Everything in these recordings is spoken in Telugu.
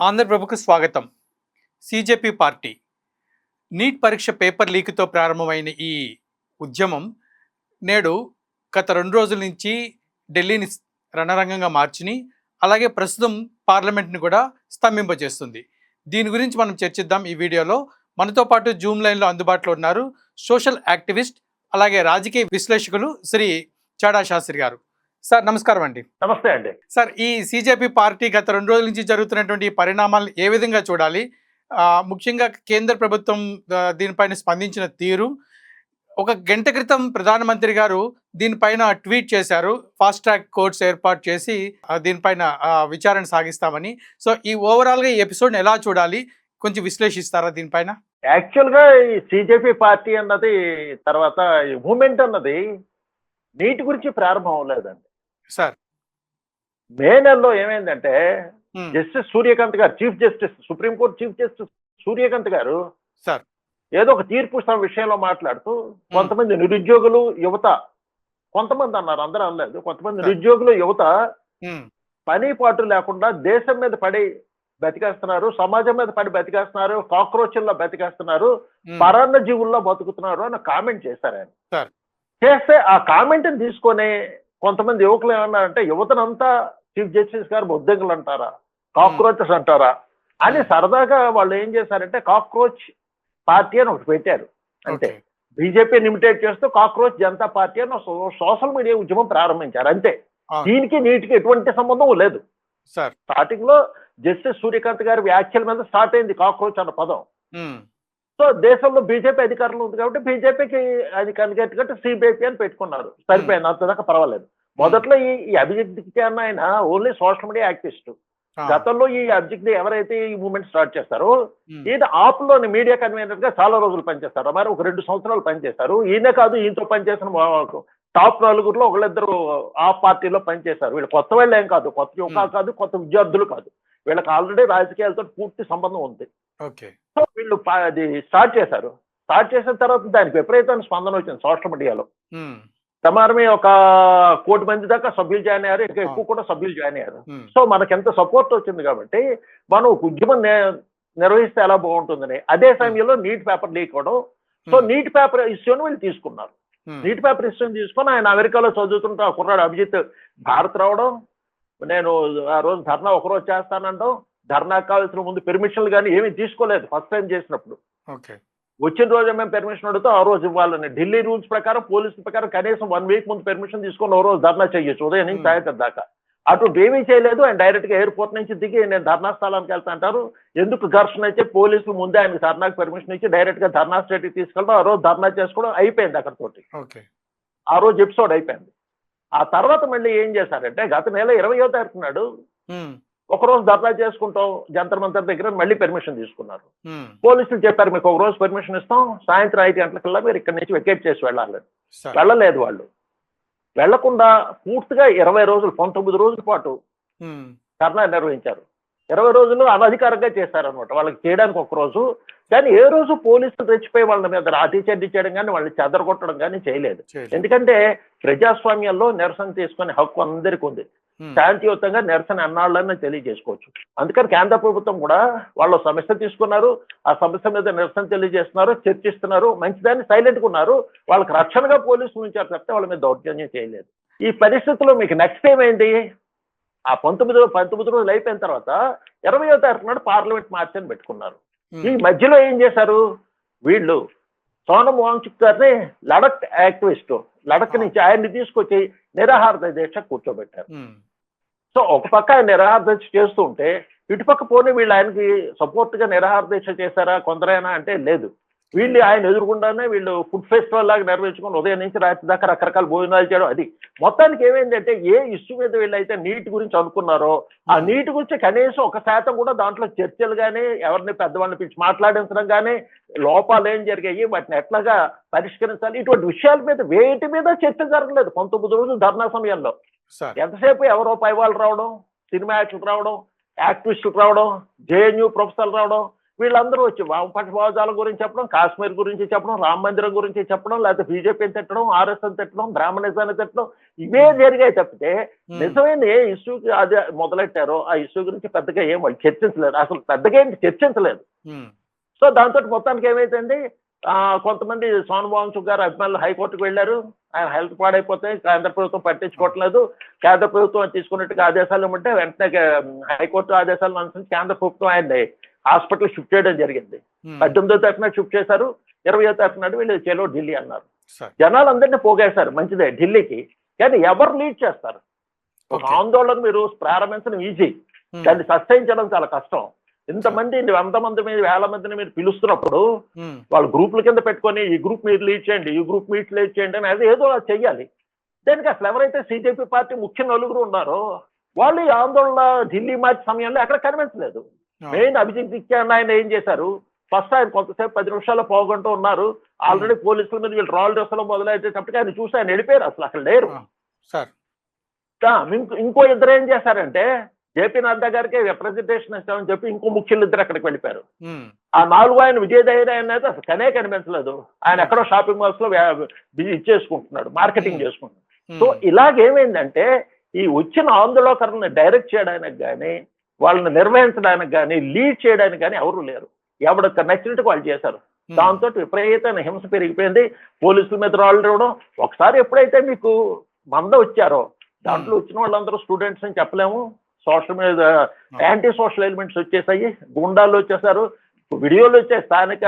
ఆంధ్రప్రభకు స్వాగతం. సీజేపీ పార్టీ నీట్ పరీక్ష పేపర్ లీక్‌తో ప్రారంభమైన ఈ ఉద్యమం నేడు గత 2 రోజుల నుంచి ఢిల్లీని రణరంగంగా మార్చిని, అలాగే ప్రస్తుతం పార్లమెంట్‌ని కూడా స్తంభింపజేస్తుంది. దీని గురించి మనం చర్చిద్దాం ఈ వీడియోలో. మనతో పాటు జూమ్ లైన్‌లో అందుబాటులో ఉన్నారు సోషల్ యాక్టివిస్ట్, అలాగే రాజకీయ విశ్లేషకులు శ్రీ చాడా శాస్త్రి గారు. సార్ నమస్కారం అండి. నమస్తే అండి. సార్, ఈ సీజేపీ పార్టీ గత 2 రోజుల నుంచి జరుగుతున్నటువంటి ఈ పరిణామాలను ఏ విధంగా చూడాలి? ముఖ్యంగా కేంద్ర ప్రభుత్వం దీనిపైన స్పందించిన తీరు, ఒక గంట క్రితం ప్రధానమంత్రి గారు దీనిపైన ట్వీట్ చేశారు. ఫాస్ట్ ట్రాక్ కోర్ట్స్ ఏర్పాటు చేసి దీనిపైన విచారణ సాగిస్తామని. సో ఈ ఓవరాల్‌గా ఈ ఎపిసోడ్‌ని ఎలా చూడాలి? కొంచెం విశ్లేషిస్తారా దీనిపైన? యాక్చువల్‌గా ఈ సీజేపీ పార్టీ అన్నది, తర్వాత ఈ మూవ్‌మెంట్ అన్నది నీటి గురించి ప్రారంభం అవ్వలేదండి. సార్, మే నెలలో ఏమైందంటే హ్మ్. జస్టిస్ సూర్యకాంత్ గారు, chief justice, supreme court chief justice Suryakant గారు సార్. ఏదో ఒక తీర్పు విషయంలో మాట్లాడుతూ కొంతమంది నిరుద్యోగులు, యువత, కొంతమంది అన్నారు, అందరూ అనలేదు, కొంతమంది నిరుద్యోగులు, యువత హ్మ్. పని పాటు లేకుండా దేశం మీద పడి బతికేస్తున్నారు, సమాజం మీద పడి బతికేస్తున్నారు, కాక్రోచ్ల్లో బతికేస్తున్నారు, హ్మ్. పరాన్న జీవుల్లో బతుకుతున్నారు అని కామెంట్ చేశారు ఆయన. సార్. చేస్తే ఆ కామెంట్ని తీసుకొని కొంతమంది యువకులు ఏమన్నారంటే, యువతనంతా చీఫ్ జస్టిస్ గారు బొద్దింకలు అంటారా, కాక్రోచెస్ అంటారా అని సరదాగా వాళ్ళు ఏం చేశారంటే కాక్రోచ్ పార్టీ అని ఒకటి పెట్టారు. అంతే, ఓకే. బీజేపీని ఇమిటేట్ చేస్తూ కాక్రోచ్ జనతా పార్టీ అని సోషల్ మీడియా ఉద్యమం ప్రారంభించారు. అంతే, అవును. దీనికి నీటికి ఎటువంటి సంబంధం లేదు. సార్. స్టార్టింగ్ లో జస్టిస్ సూర్యకాంత్ గారి వ్యాఖ్యల మీద స్టార్ట్ అయింది కాక్రోచ్ అన్న పదం. హ్మ్. సో దేశంలో బీజేపీ అధికారంలో ఉంది కాబట్టి బీజేపీకి అది కనిగట్టుకుంటే సిబిఐపీ అని పెట్టుకున్నారు. సరిపోయింది, అంతదాకా పర్వాలేదు. మొదట్లో ఈ అభిజిత్ అన్న ఆయన ఓన్లీ సోషల్ మీడియా యాక్టివిస్ట్. గతంలో ఈ అభిజిత్ ఎవరైతే ఈ మూవ్మెంట్ స్టార్ట్ చేస్తారో, ఈయన ఆప్ లోని మీడియా కన్వీనర్ గా చాలా రోజులు పనిచేస్తారు. మరి ఒక 2 సంవత్సరాలు పనిచేశారు. ఈయనే కాదు, ఈయనతో పనిచేసిన టాప్ 4గురిలో ఒకళ్ళిద్దరు ఆ పార్టీలో పనిచేశారు. వీళ్ళు కొత్త వాళ్ళు ఏం కాదు, కొత్త యువకులు కాదు, కొత్త విద్యార్థులు కాదు. వీళ్ళకి ఆల్రెడీ రాజకీయాలతో పూర్తి సంబంధం ఉంది. ఓకే. సో వీళ్ళు అది స్టార్ట్ చేశారు. స్టార్ట్ చేసిన తర్వాత దానికి విపరీతమైన స్పందన వచ్చింది సోషల్ మీడియాలో. ప్రమాణమే ఒక 1 కోటి మంది దాకా సభ్యులు జాయిన్ అయ్యారు, ఇంకా ఎక్కువ కూడా సభ్యులు జాయిన్ అయ్యారు. సో మనకి ఎంత సపోర్ట్ వచ్చింది కాబట్టి మనం ఒక ఉద్యమం నిర్వహిస్తే ఎలా బాగుంటుందని. అదే సమయంలో నీట్ పేపర్ లీక్ అవడం. సో నీట్ పేపర్ ఇష్యూని వీళ్ళు తీసుకున్నారు. నీట్ పేపర్ ఇష్యూని తీసుకొని ఆయన అమెరికాలో చదువుతుంటే ఆ కుర్రాడు అభిజిత్ భారత్ రావడం, నేను ఆ రోజు ధర్నా ఒకరోజు చేస్తానంటాం, ధర్నాకు కావాల్సిన ముందు పెర్మిషన్లు కానీ ఏమీ తీసుకోలేదు ఫస్ట్ టైం చేసినప్పుడు. ఓకే. వచ్చిన రోజు మేము పెర్మిషన్ అడుగుతాం, ఆ రోజు ఇవ్వాలని. ఢిల్లీ రూల్స్ ప్రకారం, పోలీసుల ప్రకారం కనీసం 1 వీక్ ముందు పెర్మిషన్ తీసుకొని ఓ రోజు ధర్నా చేయొచ్చు, ఉదయం నుంచి సాయంత్రం దాకా. అటు ఏమీ చేయలేదు. ఆయన డైరెక్ట్ గా ఎయిర్పోర్ట్ నుంచి దిగి నేను ధర్నా స్థలానికి వెళ్తా అంటారు. ఎందుకు ఘర్షణ అయితే పోలీసులు ముందే ఆయనకు ధర్నాకు పెర్మిషన్ ఇచ్చి డైరెక్ట్ గా ధర్నా స్టేట్కి తీసుకెళ్ళడం, ఆ రోజు ధర్నా చేసుకోవడం అయిపోయింది అక్కడితోటి. ఆ రోజు ఎపిసోడ్ అయిపోయింది. ఆ తర్వాత మళ్ళీ ఏం చేశారంటే, గత నెల 20వ తారీఖు నాడు ఒకరోజు ధర్నా చేసుకుంటాం జంతర్ మంతర్ దగ్గర, మళ్ళీ పెర్మిషన్ తీసుకున్నారు. పోలీసులు చెప్పారు, మీకు ఒక రోజు పెర్మిషన్ ఇస్తాం, సాయంత్రం 5 గంటలకల్లా మీరు ఇక్కడ నుంచి వెకేట్ చేసి వెళ్ళాలి. వెళ్ళలేదు వాళ్ళు. వెళ్లకుండా పూర్తిగా 20 రోజులు, 19 రోజుల పాటు ధర్నా నిర్వహించారు. 20 రోజులు అనధికారంగా చేశారనమాట. వాళ్ళకి చేయడానికి ఒక రోజు, కానీ ఏ రోజు పోలీసులు రెచ్చిపోయి వాళ్ళ మీద అతిచర్య చేయడం కానీ, వాళ్ళని చెదరగొట్టడం కానీ చేయలేదు. ఎందుకంటే ప్రజాస్వామ్యంలో నిరసన తీసుకునే హక్కు అందరికీ ఉంది. శాంతియుతంగా నిరసన అన్నాళ్ళని తెలియజేసుకోవచ్చు. అందుకని కేంద్ర ప్రభుత్వం కూడా వాళ్ళ సమస్య తీసుకున్నారు, ఆ సమస్య మీద నిరసన తెలియజేస్తున్నారు, చర్చిస్తున్నారు, మంచిదాన్ని సైలెంట్గా ఉన్నారు. వాళ్ళకి రక్షణగా పోలీసులు ఉంచారు తప్పితే వాళ్ళ మీద దౌర్జన్యం చేయలేదు. ఈ పరిస్థితుల్లో మీకు నెక్స్ట్ ఏమైంది, ఆ 19 రోజులు అయిపోయిన తర్వాత 20వ తారీఖు నాడు పార్లమెంట్ మార్చ్ అని పెట్టుకున్నారు. ఈ మధ్యలో ఏం చేశారు వీళ్ళు, సోనం వాంగ్చుక్ గారిని లడక్ యాక్టివిస్ట్, లడక్ నుంచి ఆయన్ని తీసుకొచ్చి నిరాహార దీక్ష కూర్చోబెట్టారు. సో ఒక పక్క ఆయన నిరాహార దీక్ష చేస్తూ ఉంటే, ఇటుపక్క పోనీ వీళ్ళు ఆయనకి సపోర్ట్ గా నిరాహార దీక్ష చేశారా కొందరైనా అంటే లేదు. వీళ్ళు ఆయన ఎదురుకుండానే వీళ్ళు ఫుడ్ ఫెస్టివల్ లాగా నిర్వహించుకొని ఉదయం నుంచి రాత్రి దాకా రకరకాల భోజనాలు చేయడం. అది మొత్తానికి ఏమైందంటే, ఏ ఇష్యూ మీద వీళ్ళైతే నీటి గురించి అనుకున్నారో, ఆ నీటి గురించి కనీసం 1% కూడా దాంట్లో చర్చలు కానీ, ఎవరిని పెద్దవాళ్ళని పిలిచి మాట్లాడించడం కానీ, లోపాలు ఏం జరిగాయి, వాటిని ఎట్లాగా పరిష్కరించాలి, ఇటువంటి విషయాల మీద వేటి మీద చర్చ జరగలేదు 19 రోజులు ధర్నా సమయంలో. ఎంతసేపు ఎవరో పై వాళ్ళు రావడం, సినిమా యాక్టర్లు రావడం, యాక్టివిస్టులు రావడం, జేఎన్యూ ప్రొఫెసర్లు రావడం, వీళ్ళందరూ వచ్చి వామపక్ష భావజాలం గురించి చెప్పడం, కాశ్మీర్ గురించి చెప్పడం, రామ మందిరం గురించి చెప్పడం, లేకపోతే బీజేపీని తిట్టడం, ఆర్ఎస్ఎస్ తిట్టడం, బ్రాహ్మణిజాన్ని తిట్టడం, ఇవే జరిగాయి తప్పితే నిజమైన ఏ ఇష్యూకి అదే మొదలెట్టారో ఆ ఇష్యూ గురించి పెద్దగా ఏం వాళ్ళు చర్చించలేదు, అసలు పెద్దగా ఏంటి చర్చించలేదు. సో దాంతో మొత్తానికి ఏమైందండి, కొంతమంది సోనం వాంగ్చుక్ గారు అభిమానులు హైకోర్టుకు వెళ్ళారు. ఆయన హెల్త్ పాడైపోతే కేంద్ర ప్రభుత్వం పట్టించుకోవట్లేదు, కేంద్ర ప్రభుత్వం తీసుకున్నట్టుగా ఆదేశాలు ఇవ్వమంటే వెంటనే హైకోర్టు ఆదేశాలను అనుసరించి కేంద్ర ప్రభుత్వం ఆయన్ని హాస్పిటల్ షిఫ్ట్ చేయడం జరిగింది. 18వ తారీఖున షిఫ్ట్ చేశారు, 20వ తారీఖున వీళ్ళు చెలో ఢిల్లీ అన్నారు. జనాలందరినీ పోగేశారు, మంచిదే ఢిల్లీకి, కానీ ఎవరు లీడ్ చేస్తారు? ఒక ఆందోళన మీరు ప్రారంభించడం ఈజీ, దాన్ని సస్టైన్ చేయడం చాలా కష్టం. ఇంతమంది 100 మంది మీద 1000 మందిని మీరు పిలుస్తున్నప్పుడు వాళ్ళు గ్రూపుల కింద పెట్టుకొని ఈ గ్రూప్ మీరు లీడ్ చేయండి, ఈ గ్రూప్ మీరు లీడ్ చేయండి అని అది ఏదో చెయ్యాలి. దానికి అసలు ఎవరైతే CJP పార్టీ ముఖ్య నలుగురు ఉన్నారో వాళ్ళు ఈ ఆందోళన ఢిల్లీ మార్చి సమయంలో ఎక్కడ కనిపించలేదు. మెయిన్ అభిజిత్ దిక్యాన్ ఆయన ఏం చేశారు, ఫస్ట్ ఆయన కొంతసేపు 10 నిమిషాలు పోగొంటూ ఉన్నారు. ఆల్రెడీ పోలీసుల మీద వీళ్ళు రాళ్ళు డ్రెస్సులో మొదలైతేటప్పటికి ఆయన చూసి ఆయన వెళ్ళిపోయారు, అసలు అక్కడ లేరు. ఇంకో ఇద్దరు ఏం చేశారంటే జేపీ నడ్డా గారికి రిప్రజెంటేషన్ ఇస్తామని చెప్పి ఇంకో ముఖ్యులు ఇద్దరు అక్కడికి వెళ్ళిపోయారు. ఆ 4 ఆయన విజయదైర్ అనేది అసలు కనే కనిపించలేదు. ఆయన ఎక్కడో షాపింగ్ మాల్స్ లో ఇచ్చేసుకుంటున్నాడు, మార్కెటింగ్ చేసుకుంటున్నాడు. సో ఇలాగేమైందంటే ఈ వచ్చిన ఆందోళనకరులను డైరెక్ట్ చేయడానికి కానీ వాళ్ళని నిర్వహించడానికి కానీ లీడ్ చేయడానికి కానీ ఎవరు లేరు. ఎవరికి నచ్చినట్టు వాళ్ళు చేశారు. దాంతో విపరీతమైన హింస పెరిగిపోయింది, పోలీసుల మీద రాళ్ళు ఇవ్వడం. ఒకసారి ఎప్పుడైతే మీకు మంద వచ్చారో దాంట్లో వచ్చిన వాళ్ళందరూ స్టూడెంట్స్ అని చెప్పలేము, సోషల్ మీద యాంటీ సోషల్ ఎలిమెంట్స్ వచ్చేసాయి, గుండాలు వచ్చేసారు, వీడియోలు వచ్చాయి. స్థానిక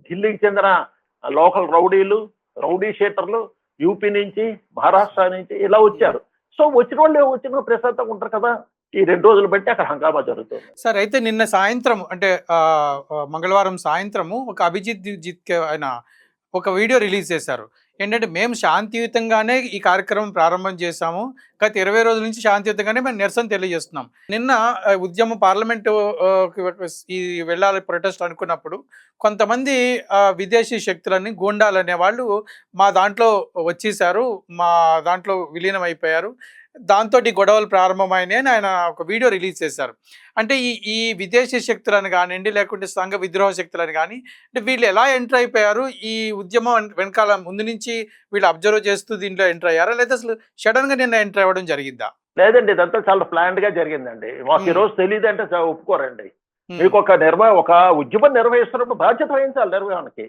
ఢిల్లీకి చెందిన లోకల్ రౌడీ షీటర్లు యూపీ నుంచి మహారాష్ట్ర నుంచి ఇలా వచ్చారు. సో వచ్చిన వాళ్ళు ప్రశాంతంగా ఉంటారు కదా, ఈ 2 రోజులు బట్టి అక్కడ హంగామా జరుగుతుంది. సార్ అయితే నిన్న సాయంత్రం అంటే మంగళవారం సాయంత్రము ఒక అభిజిత్ ఆయన ఒక వీడియో రిలీజ్ చేశారు. ఏంటంటే మేము శాంతియుతంగానే ఈ కార్యక్రమం ప్రారంభం చేశాము, గత 20 రోజుల నుంచి శాంతియుతంగానే మేము నిరసన తెలియజేస్తున్నాం. నిన్న ఉద్యమం పార్లమెంటు ఈ వెళ్ళాలి ప్రొటెస్ట్ అనుకున్నప్పుడు కొంతమంది విదేశీ శక్తులని గూండాలనే వాళ్ళు మా దాంట్లో వచ్చేసారు, మా దాంట్లో విలీనం అయిపోయారు, దాంతో గొడవలు ప్రారంభమైనాయి అని ఆయన ఒక వీడియో రిలీజ్ చేశారు. అంటే ఈ విదేశీ శక్తులను కానివ్వండి, లేకుంటే సంఘ విద్రోహ శక్తులను కానీ, అంటే వీళ్ళు ఎలా ఎంటర్ అయిపోయారు, ఈ ఉద్యమం వెనకాల ముందు నుంచి వీళ్ళు అబ్జర్వ్ చేస్తూ దీంట్లో ఎంటర్ అయ్యారా, లేదా అసలు సడన్ గా నిన్న ఎంటర్ అవ్వడం జరిగిందా? లేదండి, ఇదంతా చాలా ప్లాన్డ్ గా జరిగిందండి. మాకు ఈ రోజు తెలియదు అంటే ఒప్పుకోరండి. మీకు ఒక ఉద్యమం నిర్వహిస్తున్నప్పుడు బాధ్యత వహించాలి నిర్వహణకి.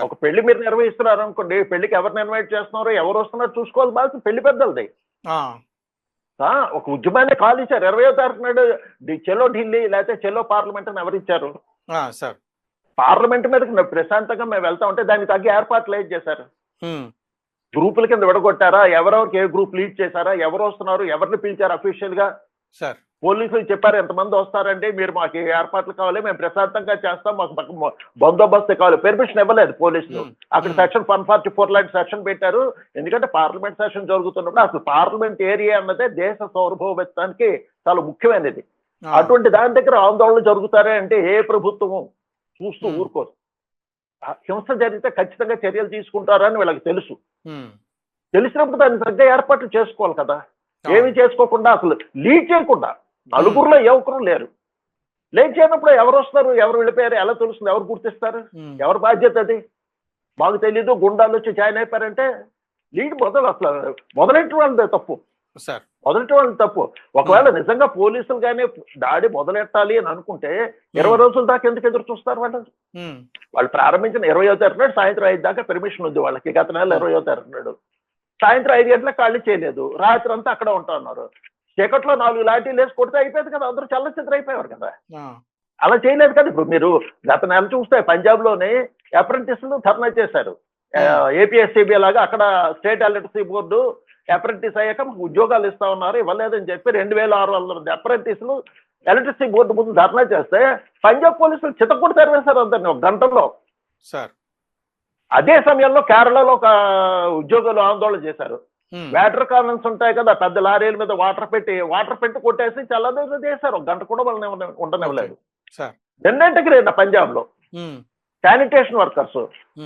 ఒక పెళ్లి మీరు నిర్వహిస్తున్నారు అనుకోండి, పెళ్లికి ఎవరిని ఇన్వైట్ చేస్తున్నారో ఎవరు వస్తున్నారో చూసుకోవాలి, బాధ్యత పెళ్లి పెద్దలది. ఒక ఉద్యమాన్ని కాల్ ఇచ్చారు 20వ తారీఖు నాడు చెలో ఢిల్లీ లేకపోతే చెలో పార్లమెంట్ అని ఎవరు ఇచ్చారు? పార్లమెంట్ మీద ప్రశాంతంగా మేము వెళ్తా ఉంటే దానికి తగ్గ ఏర్పాట్లు ఏం చేశారు? గ్రూపుల కింద విడగొట్టారా? ఎవరెవరికి ఏ గ్రూప్ లీడ్ చేశారా? ఎవరు వస్తున్నారు? ఎవరిని పిలిచారు అఫీషియల్ గా? పోలీసులు చెప్పారు ఎంతమంది వస్తారండి, మీరు మాకు ఏర్పాట్లు కావాలి, మేము ప్రశాంతంగా చేస్తాం, మాకు బందోబస్తు కావాలి. పెర్మిషన్ ఇవ్వలేదు పోలీసులు. అక్కడ సెక్షన్ 144 లాంటి సెక్షన్ పెట్టారు. ఎందుకంటే పార్లమెంట్ సెషన్ జరుగుతున్నప్పుడు అసలు పార్లమెంట్ ఏరియా అన్నదే దేశ సార్వభౌమత్వానికి చాలా ముఖ్యమైనది. అటువంటి దాని దగ్గర ఆందోళన జరుగుతారే అంటే ఏ ప్రభుత్వము చూస్తూ ఊరుకోదు. హింస జరిగితే ఖచ్చితంగా చర్యలు తీసుకుంటారని వీళ్ళకి తెలుసు. తెలిసినప్పుడు దాన్ని తగ్గ ఏర్పాట్లు చేసుకోవాలి కదా. ఏమి చేసుకోకుండా అసలు లీడ్ చేయకుండా నలుగురులో ఎవరు లేరు. లీడ్ చేయనప్పుడు ఎవరు వస్తారు, ఎవరు వెళ్ళిపోయారు ఎలా తెలుస్తుంది, ఎవరు గుర్తిస్తారు, ఎవరి బాధ్యత అది? మాకు తెలీదు, గుండాలు వచ్చి జాయిన్ అయిపోయారంటే లీడ్ అసలు మొదలెట్టిన వాళ్ళదే తప్పు. ఒకవేళ నిజంగా పోలీసులు కానీ దాడి మొదలెట్టాలి అని అనుకుంటే 20 రోజుల దాకా ఎందుకు ఎదురు చూస్తారు? వాళ్ళు ప్రారంభించిన 20వ తారీఖు నాడు సాయంత్రం 5 దాకా పెర్మిషన్ ఉంది వాళ్ళకి. గత నెల 20వ తారీఖు నాడు సాయంత్రం 5 గంటలకు ఖాళీ చేయలేదు, రాత్రి అంతా అక్కడ ఉంటా ఉన్నారు. చీకట్లో 4 లాఠీలు వేసి కొడితే అయిపోయింది కదా, అందరూ చల్లచిత్ర అయిపోయారు కదా. అలా చేయలేదు కదా. ఇప్పుడు మీరు గత నెల చూస్తే పంజాబ్ లోని అప్రెంటిస్లు ధర్నా చేశారు. ఏపీఎస్సీబీ లాగా అక్కడ స్టేట్ ఎలక్ట్రిసిటీ బోర్డు అప్రెంటిస్ అయ్యాక ఉద్యోగాలు ఇస్తా ఉన్నారు, ఇవ్వలేదని చెప్పి 2600 మంది అప్రెంటిస్లు ఎలక్ట్రిసిటీ బోర్డు ముందు ధర్నా చేస్తే పంజాబ్ పోలీసులు చితక్కుడు తెరవేశారు అందరినీ 1 గంటలో. అదే సమయంలో కేరళలో ఒక ఉద్యోగులు ఆందోళన చేశారు. వాటర్ కాలన్స్ ఉంటాయి కదా, పెద్ద లారీల మీద వాటర్ పెట్టి కొట్టేసి చాలా రోజులు చేశారు. 1 గంట కూడా వాళ్ళని ఉండనివ్వలేదు. నిన్నటికి పంజాబ్ లో శానిటేషన్ వర్కర్స్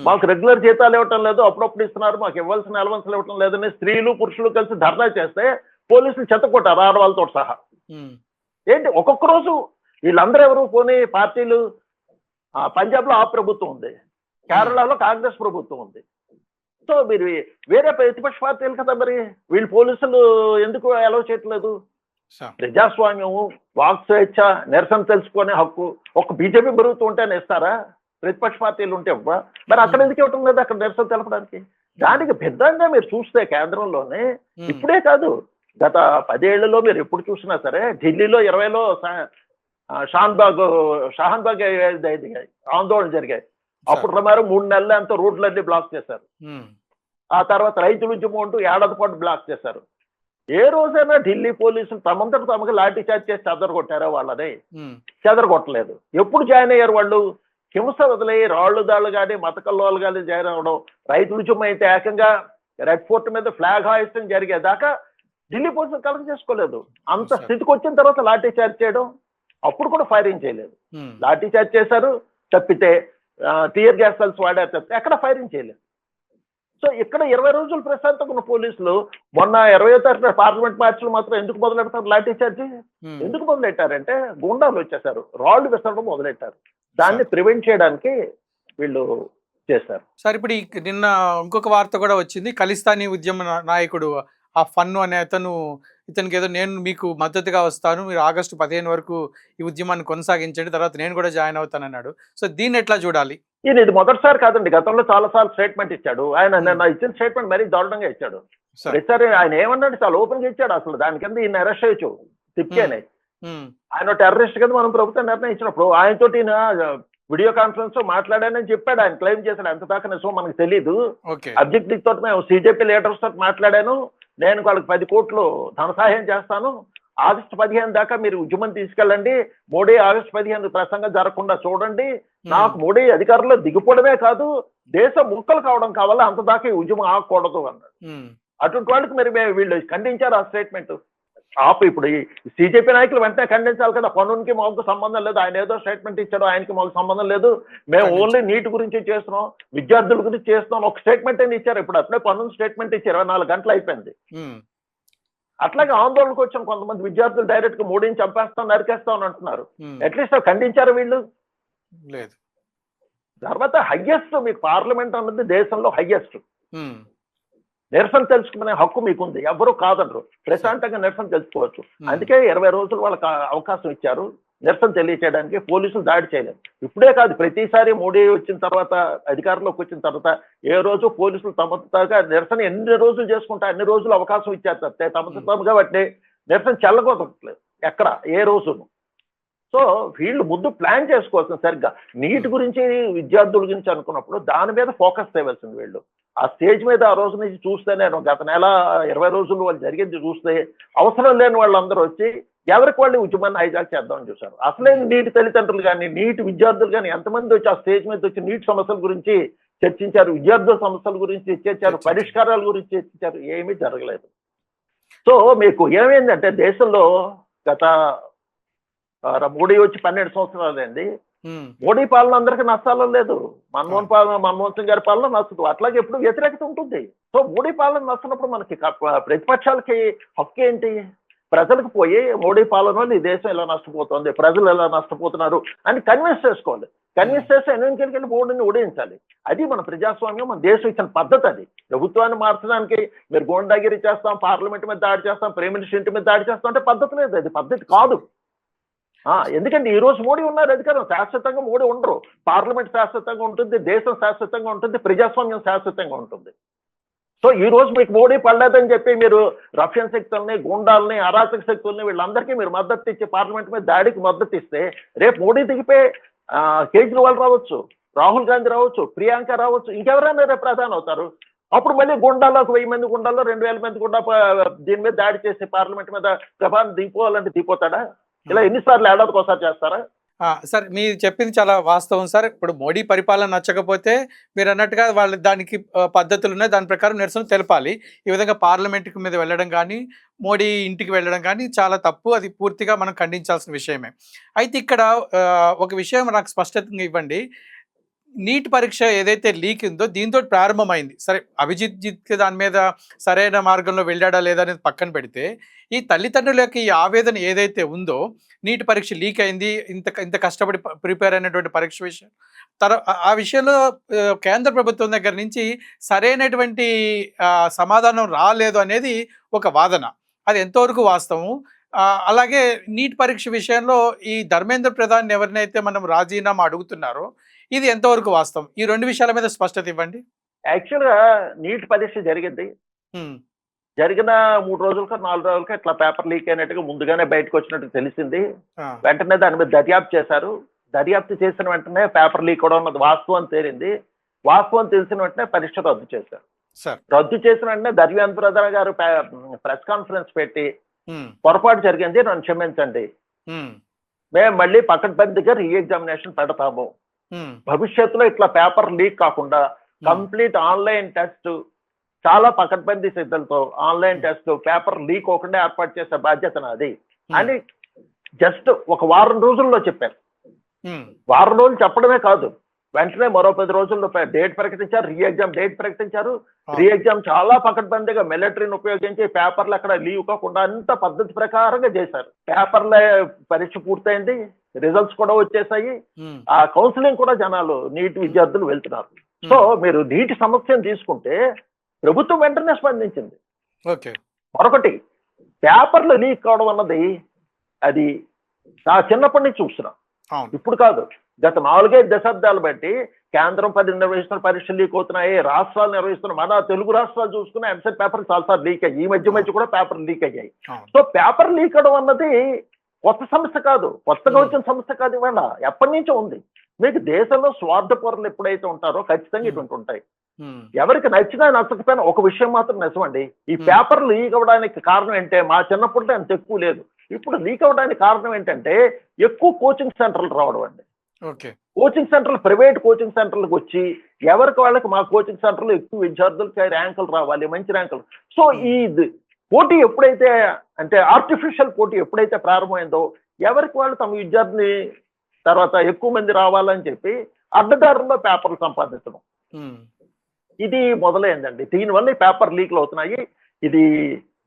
మాకు రెగ్యులర్ జీతాలు ఇవ్వటం లేదు, అప్పుడప్పుడు ఇస్తున్నారు, మాకు ఇవ్వాల్సిన అలవన్స్లు ఇవ్వటం లేదని స్త్రీలు పురుషులు కలిసి ధర్నా చేస్తే పోలీసులు చెత్త కొట్టారు ఆడవాళ్ళతో సహా. ఏంటి ఒక్కొక్క రోజు వీళ్ళందరూ ఎవరు పోనీ పార్టీలు? పంజాబ్లో ఆ ప్రభుత్వం ఉంది, కేరళలో కాంగ్రెస్ ప్రభుత్వం ఉంది. సో మీరు వేరే ప్రతిపక్ష పార్టీలు కదా, మరి వీళ్ళు పోలీసులు ఎందుకు అలౌ చేయట్లేదు? ప్రజాస్వామ్యము, వాక్ స్వేచ్ఛ, నిరసన తెలుసుకునే హక్కు ఒక బీజేపీ ప్రభుత్వం ఉంటేనే ఇస్తారా? ప్రతిపక్ష పార్టీలు ఉంటే మరి అక్కడ ఎందుకు ఇవ్వటం లేదు అక్కడ నిరసన తెలపడానికి? దానికి భిన్నంగా మీరు చూస్తే కేంద్రంలోనే ఇప్పుడే కాదు, గత 10 ఏళ్లలో మీరు ఎప్పుడు చూసినా సరే, ఢిల్లీలో 20లో షాహన్బాగ్ ఆందోళన జరిగాయి. అప్పుడు సుమారు 3 నెలలు అంతా రోడ్లన్నీ బ్లాక్ చేశారు. ఆ తర్వాత రైతుల ఉద్యమం అంటూ ఏడాది పాటు బ్లాక్ చేశారు. ఏ రోజైనా ఢిల్లీ పోలీసులు తమంతట తమకు లాఠీ చార్జ్ చేసి చెదరగొట్టారా వాళ్ళని? చెదరగొట్టలేదు. ఎప్పుడు జాయిన్ అయ్యారు వాళ్ళు? హింస వదిలే రాళ్లు దాళ్ళు కానీ మత కల్లోలు కానీ జాయిన్ అవ్వడం, రైతుల ఉద్యమం అయితే ఏకంగా రెడ్ ఫోర్ట్ మీద ఫ్లాగ్ హాయిస్తం జరిగేదాకా ఢిల్లీ పోలీసులు కలెక్ట్ చేసుకోలేదు. అంత స్థితికి వచ్చిన తర్వాత లాఠీ చార్జ్ చేయడం, అప్పుడు కూడా ఫైరింగ్ చేయలేదు. లాఠీ చార్జ్ చేశారు తప్పితే, టియర్ గ్యాస్ సెల్స్ వాడారు తప్పితే ఎక్కడ ఫైరింగ్ చేయలేదు. సో ఇక్కడ 20 రోజులు ప్రశాంతంగా ఉన్న పోలీసులు మొన్న 20వ తారీఖున పార్లమెంట్ మార్చిలు మాత్రం ఎందుకు మొదలెడతారు లాఠీ చార్జి? ఎందుకు మొదలెట్టారంటే గూండాలు వచ్చేసారు, రాళ్లు విసరడం మొదలెట్టారు. దాన్ని ప్రివెంట్ చేయడానికి వీళ్ళు చేశారు. సార్ ఇప్పుడు నిన్న ఇంకొక వార్త కూడా వచ్చింది, ఖలిస్తానీ ఉద్యమ నాయకుడు ఆ ఫన్ను అనే అతను, ఇతనికి ఏదో నేను మీకు మద్దతుగా వస్తాను, మీరు ఆగస్టు 15 వరకు ఈ ఉద్యమాన్ని కొనసాగించండి, తర్వాత నేను కూడా జాయిన్ అవుతానన్నాడు. సో దీన్ని ఎట్లా చూడాలి? ఈయన ఇది మొదటిసారి కాదండి, గతంలో చాలా సార్లు స్టేట్మెంట్ ఇచ్చాడు. ఆయన నిన్న ఇచ్చిన స్టేట్మెంట్ మరీ దారుణంగా ఇచ్చాడు. ప్రతిసారి ఆయన ఏమన్నాడు చాలా ఓపెన్ గా ఇచ్చాడు. అసలు దాని కింద ఈయన అరెస్ట్ చేయొచ్చు తిప్పేనే. ఆయన టెర్రరిస్ట్ కింద మనం ప్రభుత్వం నిర్ణయించినప్పుడు ఆయనతో ఈయన వీడియో కాన్ఫరెన్స్ మాట్లాడానని చెప్పాడు. ఆయన క్లెయిమ్ చేశాడు. ఎంత దాకా నిజం మనకు తెలీదు. అబ్జెక్టివ్ తోటి మేము సిజేపీ లీడర్స్ తోటి మాట్లాడాను, నేను వాళ్ళకి 10 కోట్లు ధన సహాయం చేస్తాను, ఆగస్టు 15 దాకా మీరు ఉద్యమం తీసుకెళ్ళండి, మోడీ ఆగస్టు 15 ప్రసంగం జరగకుండా చూడండి, నాకు మోడీ అధికారంలో దిగిపోవడమే కాదు దేశం ముక్కలు కావడం కావాలా, అంత దాకా ఈ ఉద్యమం ఆగకూడదు అన్నాడు. అటువంటి వాళ్ళకి మరి వీళ్ళు ఖండించారు ఆ స్టేట్మెంట్. ఇప్పుడు ఈ సిజేపీ నాయకులు వెంటనే ఖండించాలి కదా, పనునికి మాకు సంబంధం లేదు, ఆయన ఏదో స్టేట్మెంట్ ఇచ్చాడు, ఆయనకి మాకు సంబంధం లేదు, మేము ఓన్లీ నీటి గురించి చేస్తున్నాం, విద్యార్థుల గురించి చేస్తున్నాం, ఒక స్టేట్మెంట్ అని ఇచ్చారు. ఇప్పుడు అప్పుడే పన్ను స్టేట్మెంట్ ఇచ్చి 24 గంటలు అయిపోయింది. అట్లాగే ఆందోళనకు వచ్చిన కొంతమంది విద్యార్థులు డైరెక్ట్ గా మోడీని చంపేస్తాం నరికేస్తాం అని అంటున్నారు. అట్లీస్ట్ ఖండించారు వీళ్ళు? లేదు. తర్వాత హయ్యెస్ట్ మీకు పార్లమెంట్ అన్నది దేశంలో హయ్యెస్ట్. నిరసన తెలుసుకునే హక్కు మీకుంది, ఎవరు కాదనరు, ప్రశాంతంగా నిరసన తెలుసుకోవచ్చు. అందుకే 20 రోజులు వాళ్ళకి అవకాశం ఇచ్చారు నిరసన తెలియచేయడానికి. పోలీసులు దాడి చేయలేదు. ఇప్పుడే కాదు, ప్రతిసారి మోడీ వచ్చిన తర్వాత అధికారంలోకి వచ్చిన తర్వాత ఏ రోజు పోలీసులు తమగా నిరసన ఎన్ని రోజులు చేసుకుంటే అన్ని రోజులు అవకాశం ఇచ్చారు తప్పితే తమగా వాటిని నిరసన చెల్లగొట్టలేదు ఎక్కడ ఏ రోజును. సో వీళ్ళు ముందు ప్లాన్ చేసుకోవాల్సింది సరిగ్గా. నీటి గురించి విద్యార్థుల గురించి అనుకున్నప్పుడు దాని మీద ఫోకస్ చేయవలసింది వీళ్ళు. ఆ స్టేజ్ మీద ఆ రోజు నుంచి చూస్తే, నేను గత నెల 20 రోజులు వాళ్ళు జరిగింది చూస్తే, అవసరం లేని వాళ్ళందరూ వచ్చి ఎవరికి వాళ్ళు ఉద్యమాన్ని హైజాక్ చేద్దామని చూశారు. అసలే నీటి తల్లిదండ్రులు కానీ నీటి విద్యార్థులు కానీ ఎంతమంది వచ్చి ఆ స్టేజ్ మీద వచ్చి నీటి సమస్యల గురించి చర్చించారు, విద్యార్థుల సమస్యల గురించి చర్చించారు, పరిష్కారాల గురించి చర్చించారు, ఏమీ జరగలేదు. సో మీకు ఏమైందంటే దేశంలో గత మోడీ వచ్చి 12 సంవత్సరాలు అయింది. మోడీ పాలన అందరికీ నష్టాలు లేదు, మన్మోహన్ సింగ్ గారి పాలన నచ్చదు, అట్లాగే ఎప్పుడు వ్యతిరేకత ఉంటుంది. సో మోడీ పాలన నచ్చినప్పుడు మనకి ప్రతిపక్షాలకి హక్కు ఏంటి? ప్రజలకు పోయి మోడీ పాలన వల్ల ఈ దేశం ఎలా నష్టపోతుంది, ప్రజలు ఎలా నష్టపోతున్నారు అని కన్విన్స్ చేసుకోవాలి. కన్విన్స్ చేస్తే ఎన్నికలకి వెళ్ళి మోడీని ఓడించాలి. అది మన ప్రజాస్వామ్యం, మన దేశం ఇచ్చిన పద్ధతి. అది ప్రభుత్వాన్ని మార్చడానికి మీరు గోండాగిరి చేస్తాం, పార్లమెంట్ మీద దాడి చేస్తాం, ప్రైమ్ మినిస్టర్ ఇంటి మీద దాడి చేస్తాం అంటే పద్ధతి లేదు, అది పద్ధతి కాదు. ఎందుకంటే ఈ రోజు మోడీ ఉన్నారు అధికారం, శాశ్వతంగా మోడీ ఉండరు. పార్లమెంట్ శాశ్వతంగా ఉంటుంది, దేశం శాశ్వతంగా ఉంటుంది, ప్రజాస్వామ్యం శాశ్వతంగా ఉంటుంది. సో ఈ రోజు మీకు మోడీ పడలేదని చెప్పి మీరు రష్యన్ శక్తుల్ని, గుండాలని, అరాచక శక్తుల్ని వీళ్ళందరికీ మీరు మద్దతు ఇచ్చి పార్లమెంట్ మీద దాడికి మద్దతు ఇస్తే రేపు మోడీ దిగిపోయి కేజ్రీవాల్ రావచ్చు, రాహుల్ గాంధీ రావచ్చు, ప్రియాంక రావచ్చు, ఇంకెవరైనా రేపు ప్రధాని అవుతారు. అప్పుడు మళ్ళీ గుండాలో 1000 మంది గుండాలో 2000 మంది గుండా దీని మీద దాడి చేసి పార్లమెంట్ మీద ప్రభావం దిగిపోవాలంటే దిగిపోతాడా? ఇలా ఎన్నిసార్లు ఏడాదికి ఒకసారి చేస్తారా? సార్ మీరు చెప్పింది చాలా వాస్తవం సార్. ఇప్పుడు మోడీ పరిపాలన నచ్చకపోతే మీరు అన్నట్టుగా వాళ్ళు దానికి పద్ధతులు ఉన్నాయి, దాని ప్రకారం నిరసన తెలపాలి. ఈ విధంగా పార్లమెంట్ మీద వెళ్ళడం కానీ, మోడీ ఇంటికి వెళ్ళడం కానీ చాలా తప్పు, అది పూర్తిగా మనం ఖండించాల్సిన విషయమే. అయితే ఇక్కడ ఒక విషయం నాకు స్పష్టంగా ఇవ్వండి. నీట్ పరీక్ష ఏదైతే లీక్ ఉందో దీంతో ప్రారంభమైంది. సరే అభిజిత్ దాని మీద సరైన మార్గంలో వెళ్ళాడా లేదా అనేది పక్కన పెడితే, ఈ తల్లిదండ్రుల యొక్క ఈ ఆవేదన ఏదైతే ఉందో, నీట్ పరీక్ష లీక్ అయింది. ఇంత ఇంత కష్టపడి ప్రిపేర్ అయినటువంటి పరీక్ష విషయం. ఆ విషయంలో కేంద్ర ప్రభుత్వం దగ్గర నుంచి సరైనటువంటి సమాధానం రాలేదు అనేది ఒక వాదన. అది ఎంతవరకు వాస్తవం? అలాగే నీట్ పరీక్ష విషయంలో ఈ ధర్మేంద్ర ప్రధాన్ ఎవరినైతే మనం రాజీనామా అడుగుతున్నారో ఇది ఎంతవరకు వాస్తవం? ఈ 2 విషయాల మీద స్పష్టత ఇవ్వండి. యాక్చువల్‌గా నీట్ పరీక్ష జరిగింది. జరిగిన 3 రోజులకో 4 రోజులకో ఇట్లా పేపర్ లీక్ అయినట్టుగా ముందుగానే బయటకొచ్చినట్టు తెలిసింది. వెంటనే దాని మీద దర్యాప్తు చేశారు. దర్యాప్తు చేసిన వెంటనే పేపర్ లీక్ అవ్వడం అన్నది వాస్తవం తేలింది. వాస్తవం తెలిసిన వెంటనే పరీక్ష రద్దు చేశారు. రద్దు చేసిన వెంటనే ధర్మేంద్ర ప్రధాన్ గారు ప్రెస్ కాన్ఫరెన్స్ పెట్టి పొరపాటు జరిగింది, నన్ను క్షమించండి, మేము మళ్ళీ పకడ్బందీగా రీ ఎగ్జామినేషన్ పెడతాము, భవిష్యత్తులో ఇట్లా పేపర్ లీక్ కాకుండా కంప్లీట్ ఆన్లైన్ టెస్ట్ చాలా పకడ్బందీ సిద్ధంతో ఆన్లైన్ టెస్ట్ పేపర్ లీక్ అవ్వకుండా ఏర్పాటు చేసే బాధ్యత నాది అని జస్ట్ ఒక వారం రోజుల్లో చెప్పారు. వారం రోజులు చెప్పడమే కాదు, వెంటనే మరో 10 రోజుల్లో డేట్ ప్రకటించారు, రీ ఎగ్జామ్ డేట్ ప్రకటించారు. రీ ఎగ్జామ్ చాలా పకడ్బందీగా మిలిటరీని ఉపయోగించి పేపర్లు అక్కడ లీవ్ కాకుండా అంత పద్ధతి ప్రకారంగా చేశారు. పేపర్ల పరీక్ష పూర్తయింది, రిజల్ట్స్ కూడా వచ్చేసాయి. ఆ కౌన్సిలింగ్ కూడా జనాలు నీట్ విద్యార్థులు వెళ్తున్నారు. సో మీరు నీటి సమస్యను తీసుకుంటే ప్రభుత్వం వెంటనే స్పందించింది. మరొకటి పేపర్లు లీక్ కావడం అన్నది అది నా చిన్నప్పటి నుంచి చూస్తున్నాం, ఇప్పుడు కాదు. గత 4-5 దశాబ్దాలు బట్టి కేంద్రం నిర్వహిస్తున్న పరీక్షలు లీక్ అవుతున్నాయి, రాష్ట్రాలు నిర్వహిస్తున్న మన తెలుగు రాష్ట్రాలు చూసుకున్న ఎంసెట్ పేపర్ చాలాసార్లు లీక్ అయ్యాయి. ఈ మధ్య కూడా పేపర్ లీక్ అయ్యాయి. సో పేపర్ లీక్ అవడం అన్నది కొత్త సమస్య కాదు, కొత్తగా వచ్చిన సమస్య కాదు, ఇవాళ ఎప్పటి నుంచో ఉంది. మీకు దేశంలో స్వార్థపరులు ఎప్పుడైతే ఉంటారో ఖచ్చితంగా ఇటువంటి ఉంటాయి. ఎవరికి నచ్చినా నచ్చకపోయినా ఒక విషయం మాత్రం నిజమండి, ఈ పేపర్ లీక్ అవ్వడానికి కారణం ఏంటంటే మా చిన్నప్పుడు అంత ఎక్కువ లేదు, ఇప్పుడు లీక్ అవ్వడానికి కారణం ఏంటంటే ఎక్కువ కోచింగ్ సెంటర్లు రావడం అండి. కోచింగ్ సెంటర్లు ప్రైవేట్ కోచింగ్ సెంటర్లకు వచ్చి ఎవరికి వాళ్ళకి మా కోచింగ్ సెంటర్లో ఎక్కువ విద్యార్థులకి ర్యాంకులు రావాలి, మంచి ర్యాంకులు. సో ఈ పోటీ ఎప్పుడైతే అంటే ఆర్టిఫిషియల్ పోటీ ఎప్పుడైతే ప్రారంభమైందో ఎవరికి వాళ్ళు తమ విద్యార్థిని తర్వాత ఎక్కువ మంది రావాలని చెప్పి అడ్డదారుల్లో పేపర్లు సంపాదించడం ఇది మొదలైందండి. దీనివల్ల ఈ పేపర్ లీక్లు అవుతున్నాయి. ఇది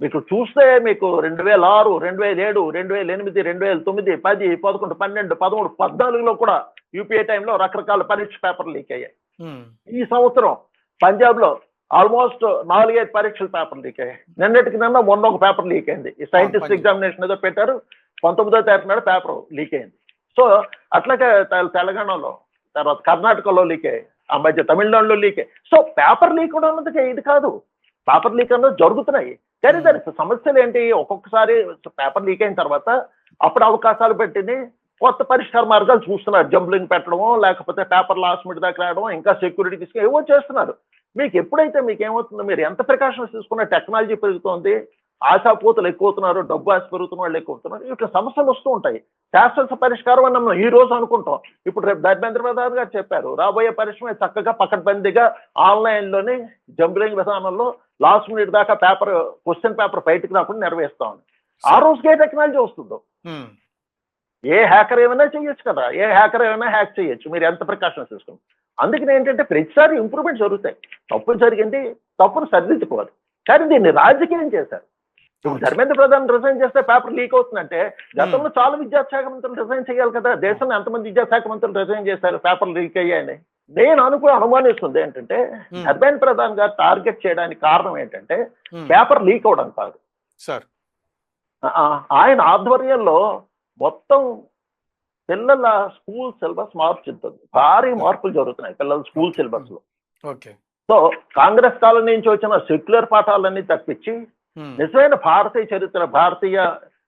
మీకు చూస్తే మీకు 2006, 2007, 2008, 2009, 10, 11, 12, 13, 14లో కూడా యూపీఏ టైంలో రకరకాల పరీక్ష పేపర్లు లీక్ అయ్యాయి. ఈ సంవత్సరం పంజాబ్ లో ఆల్మోస్ట్ 4-5 పరీక్షల పేపర్ లీక్ అయ్యాయి. నిన్నటికి మొన్న ఒక పేపర్ లీక్ అయింది. ఈ సైంటిస్ట్ ఎగ్జామినేషన్ ఏదో పెట్టారు, 19వ తారీఖు నాడు పేపర్ లీక్ అయింది. సో అట్లాగే తెలంగాణలో, తర్వాత కర్ణాటకలో లీక్ అయ్యాయి, ఆ మధ్య తమిళనాడులో లీక్ అయ్యాయి. సో పేపర్ లీక్ అవడం అన్నది ఇది కాదు, పేపర్ లీక్ అన్నది జరుగుతున్నాయి. కానీ దానికి సమస్యలు ఏంటి, ఒక్కొక్కసారి పేపర్ లీక్ అయిన తర్వాత అప్పుడు అవకాశాలు పెట్టింది కొత్త పరిష్కార మార్గాలు చూస్తున్నారు. జంబ్లింగ్ పెట్టడమో లేకపోతే పేపర్ లాస్ట్ మినిట్ దాకా రావడమో ఇంకా సెక్యూరిటీ తీసుకుని ఏవో చేస్తున్నారు. మీకు ఎప్పుడైతే మీకు ఏమవుతుందో, మీరు ఎంత ప్రికాషన్స్ తీసుకున్న టెక్నాలజీ పెరుగుతోంది, ఆశాపోతులు ఎక్కువ అవుతున్నారు, డబ్బు ఆశ పెరుగుతున్న వాళ్ళు ఎక్కువ అవుతున్నారు, ఇట్లా సమస్యలు వస్తూ ఉంటాయి. శాశ్వత పరిష్కారం అని మనం ఈ రోజు అనుకుంటాం, ఇప్పుడు రేపు ధర్మేంద్ర ప్రధాన్ గారు చెప్పారు రాబోయే పరిశ్రమ చక్కగా పకడ్బందీగా ఆన్లైన్లోనే జంబ్లింగ్ విధానంలో లాస్ట్ మినిట్ దాకా క్వశ్చన్ పేపర్ బయటకు రాకుండా నిర్వహిస్తామని. ఆ రోజుకే టెక్నాలజీ వస్తుందో ఏ హ్యాకర్ ఏమైనా చేయొచ్చు కదా, ఏ హ్యాకర్ ఏమైనా హ్యాక్ చేయొచ్చు మీరు ఎంత ప్రికాషన్స్ తీసుకుంటాం. అందుకని ఏంటంటే ప్రతిసారి ఇంప్రూవ్మెంట్ జరుగుతాయి. తప్పు జరిగింది, తప్పును సరిదిద్దుకోవాలి. కానీ దీన్ని రాజకీయం చేశారు. ఇప్పుడు ధర్మేంద్ర ప్రధాన్ రిజైన్ చేస్తే పేపర్ లీక్ అవుతుందంటే గతంలో చాలా విద్యాశాఖ మంత్రులు రిజైన్ చేయాలి కదా. దేశంలో ఎంతమంది విద్యాశాఖ మంత్రులు రిజైన్ చేశారు పేపర్ లీక్ అయ్యాయని. నేను అనుమానిస్తుంది ఏంటంటే ధర్మేంద్ర ప్రధాన్ గారు టార్గెట్ చేయడానికి కారణం ఏంటంటే పేపర్ లీక్ అవడం కాదు, ఆయన ఆధ్వర్యంలో మొత్తం పిల్లల స్కూల్ సిలబస్ మార్చుతుంది. భారీ మార్పులు జరుగుతున్నాయి పిల్లల స్కూల్ సిలబస్ లో. సో కాంగ్రెస్ కాలం నుంచి వచ్చిన సెక్యులర్ పాఠాలన్నీ తప్పించి నిజమైన భారతీయ చరిత్ర, భారతీయ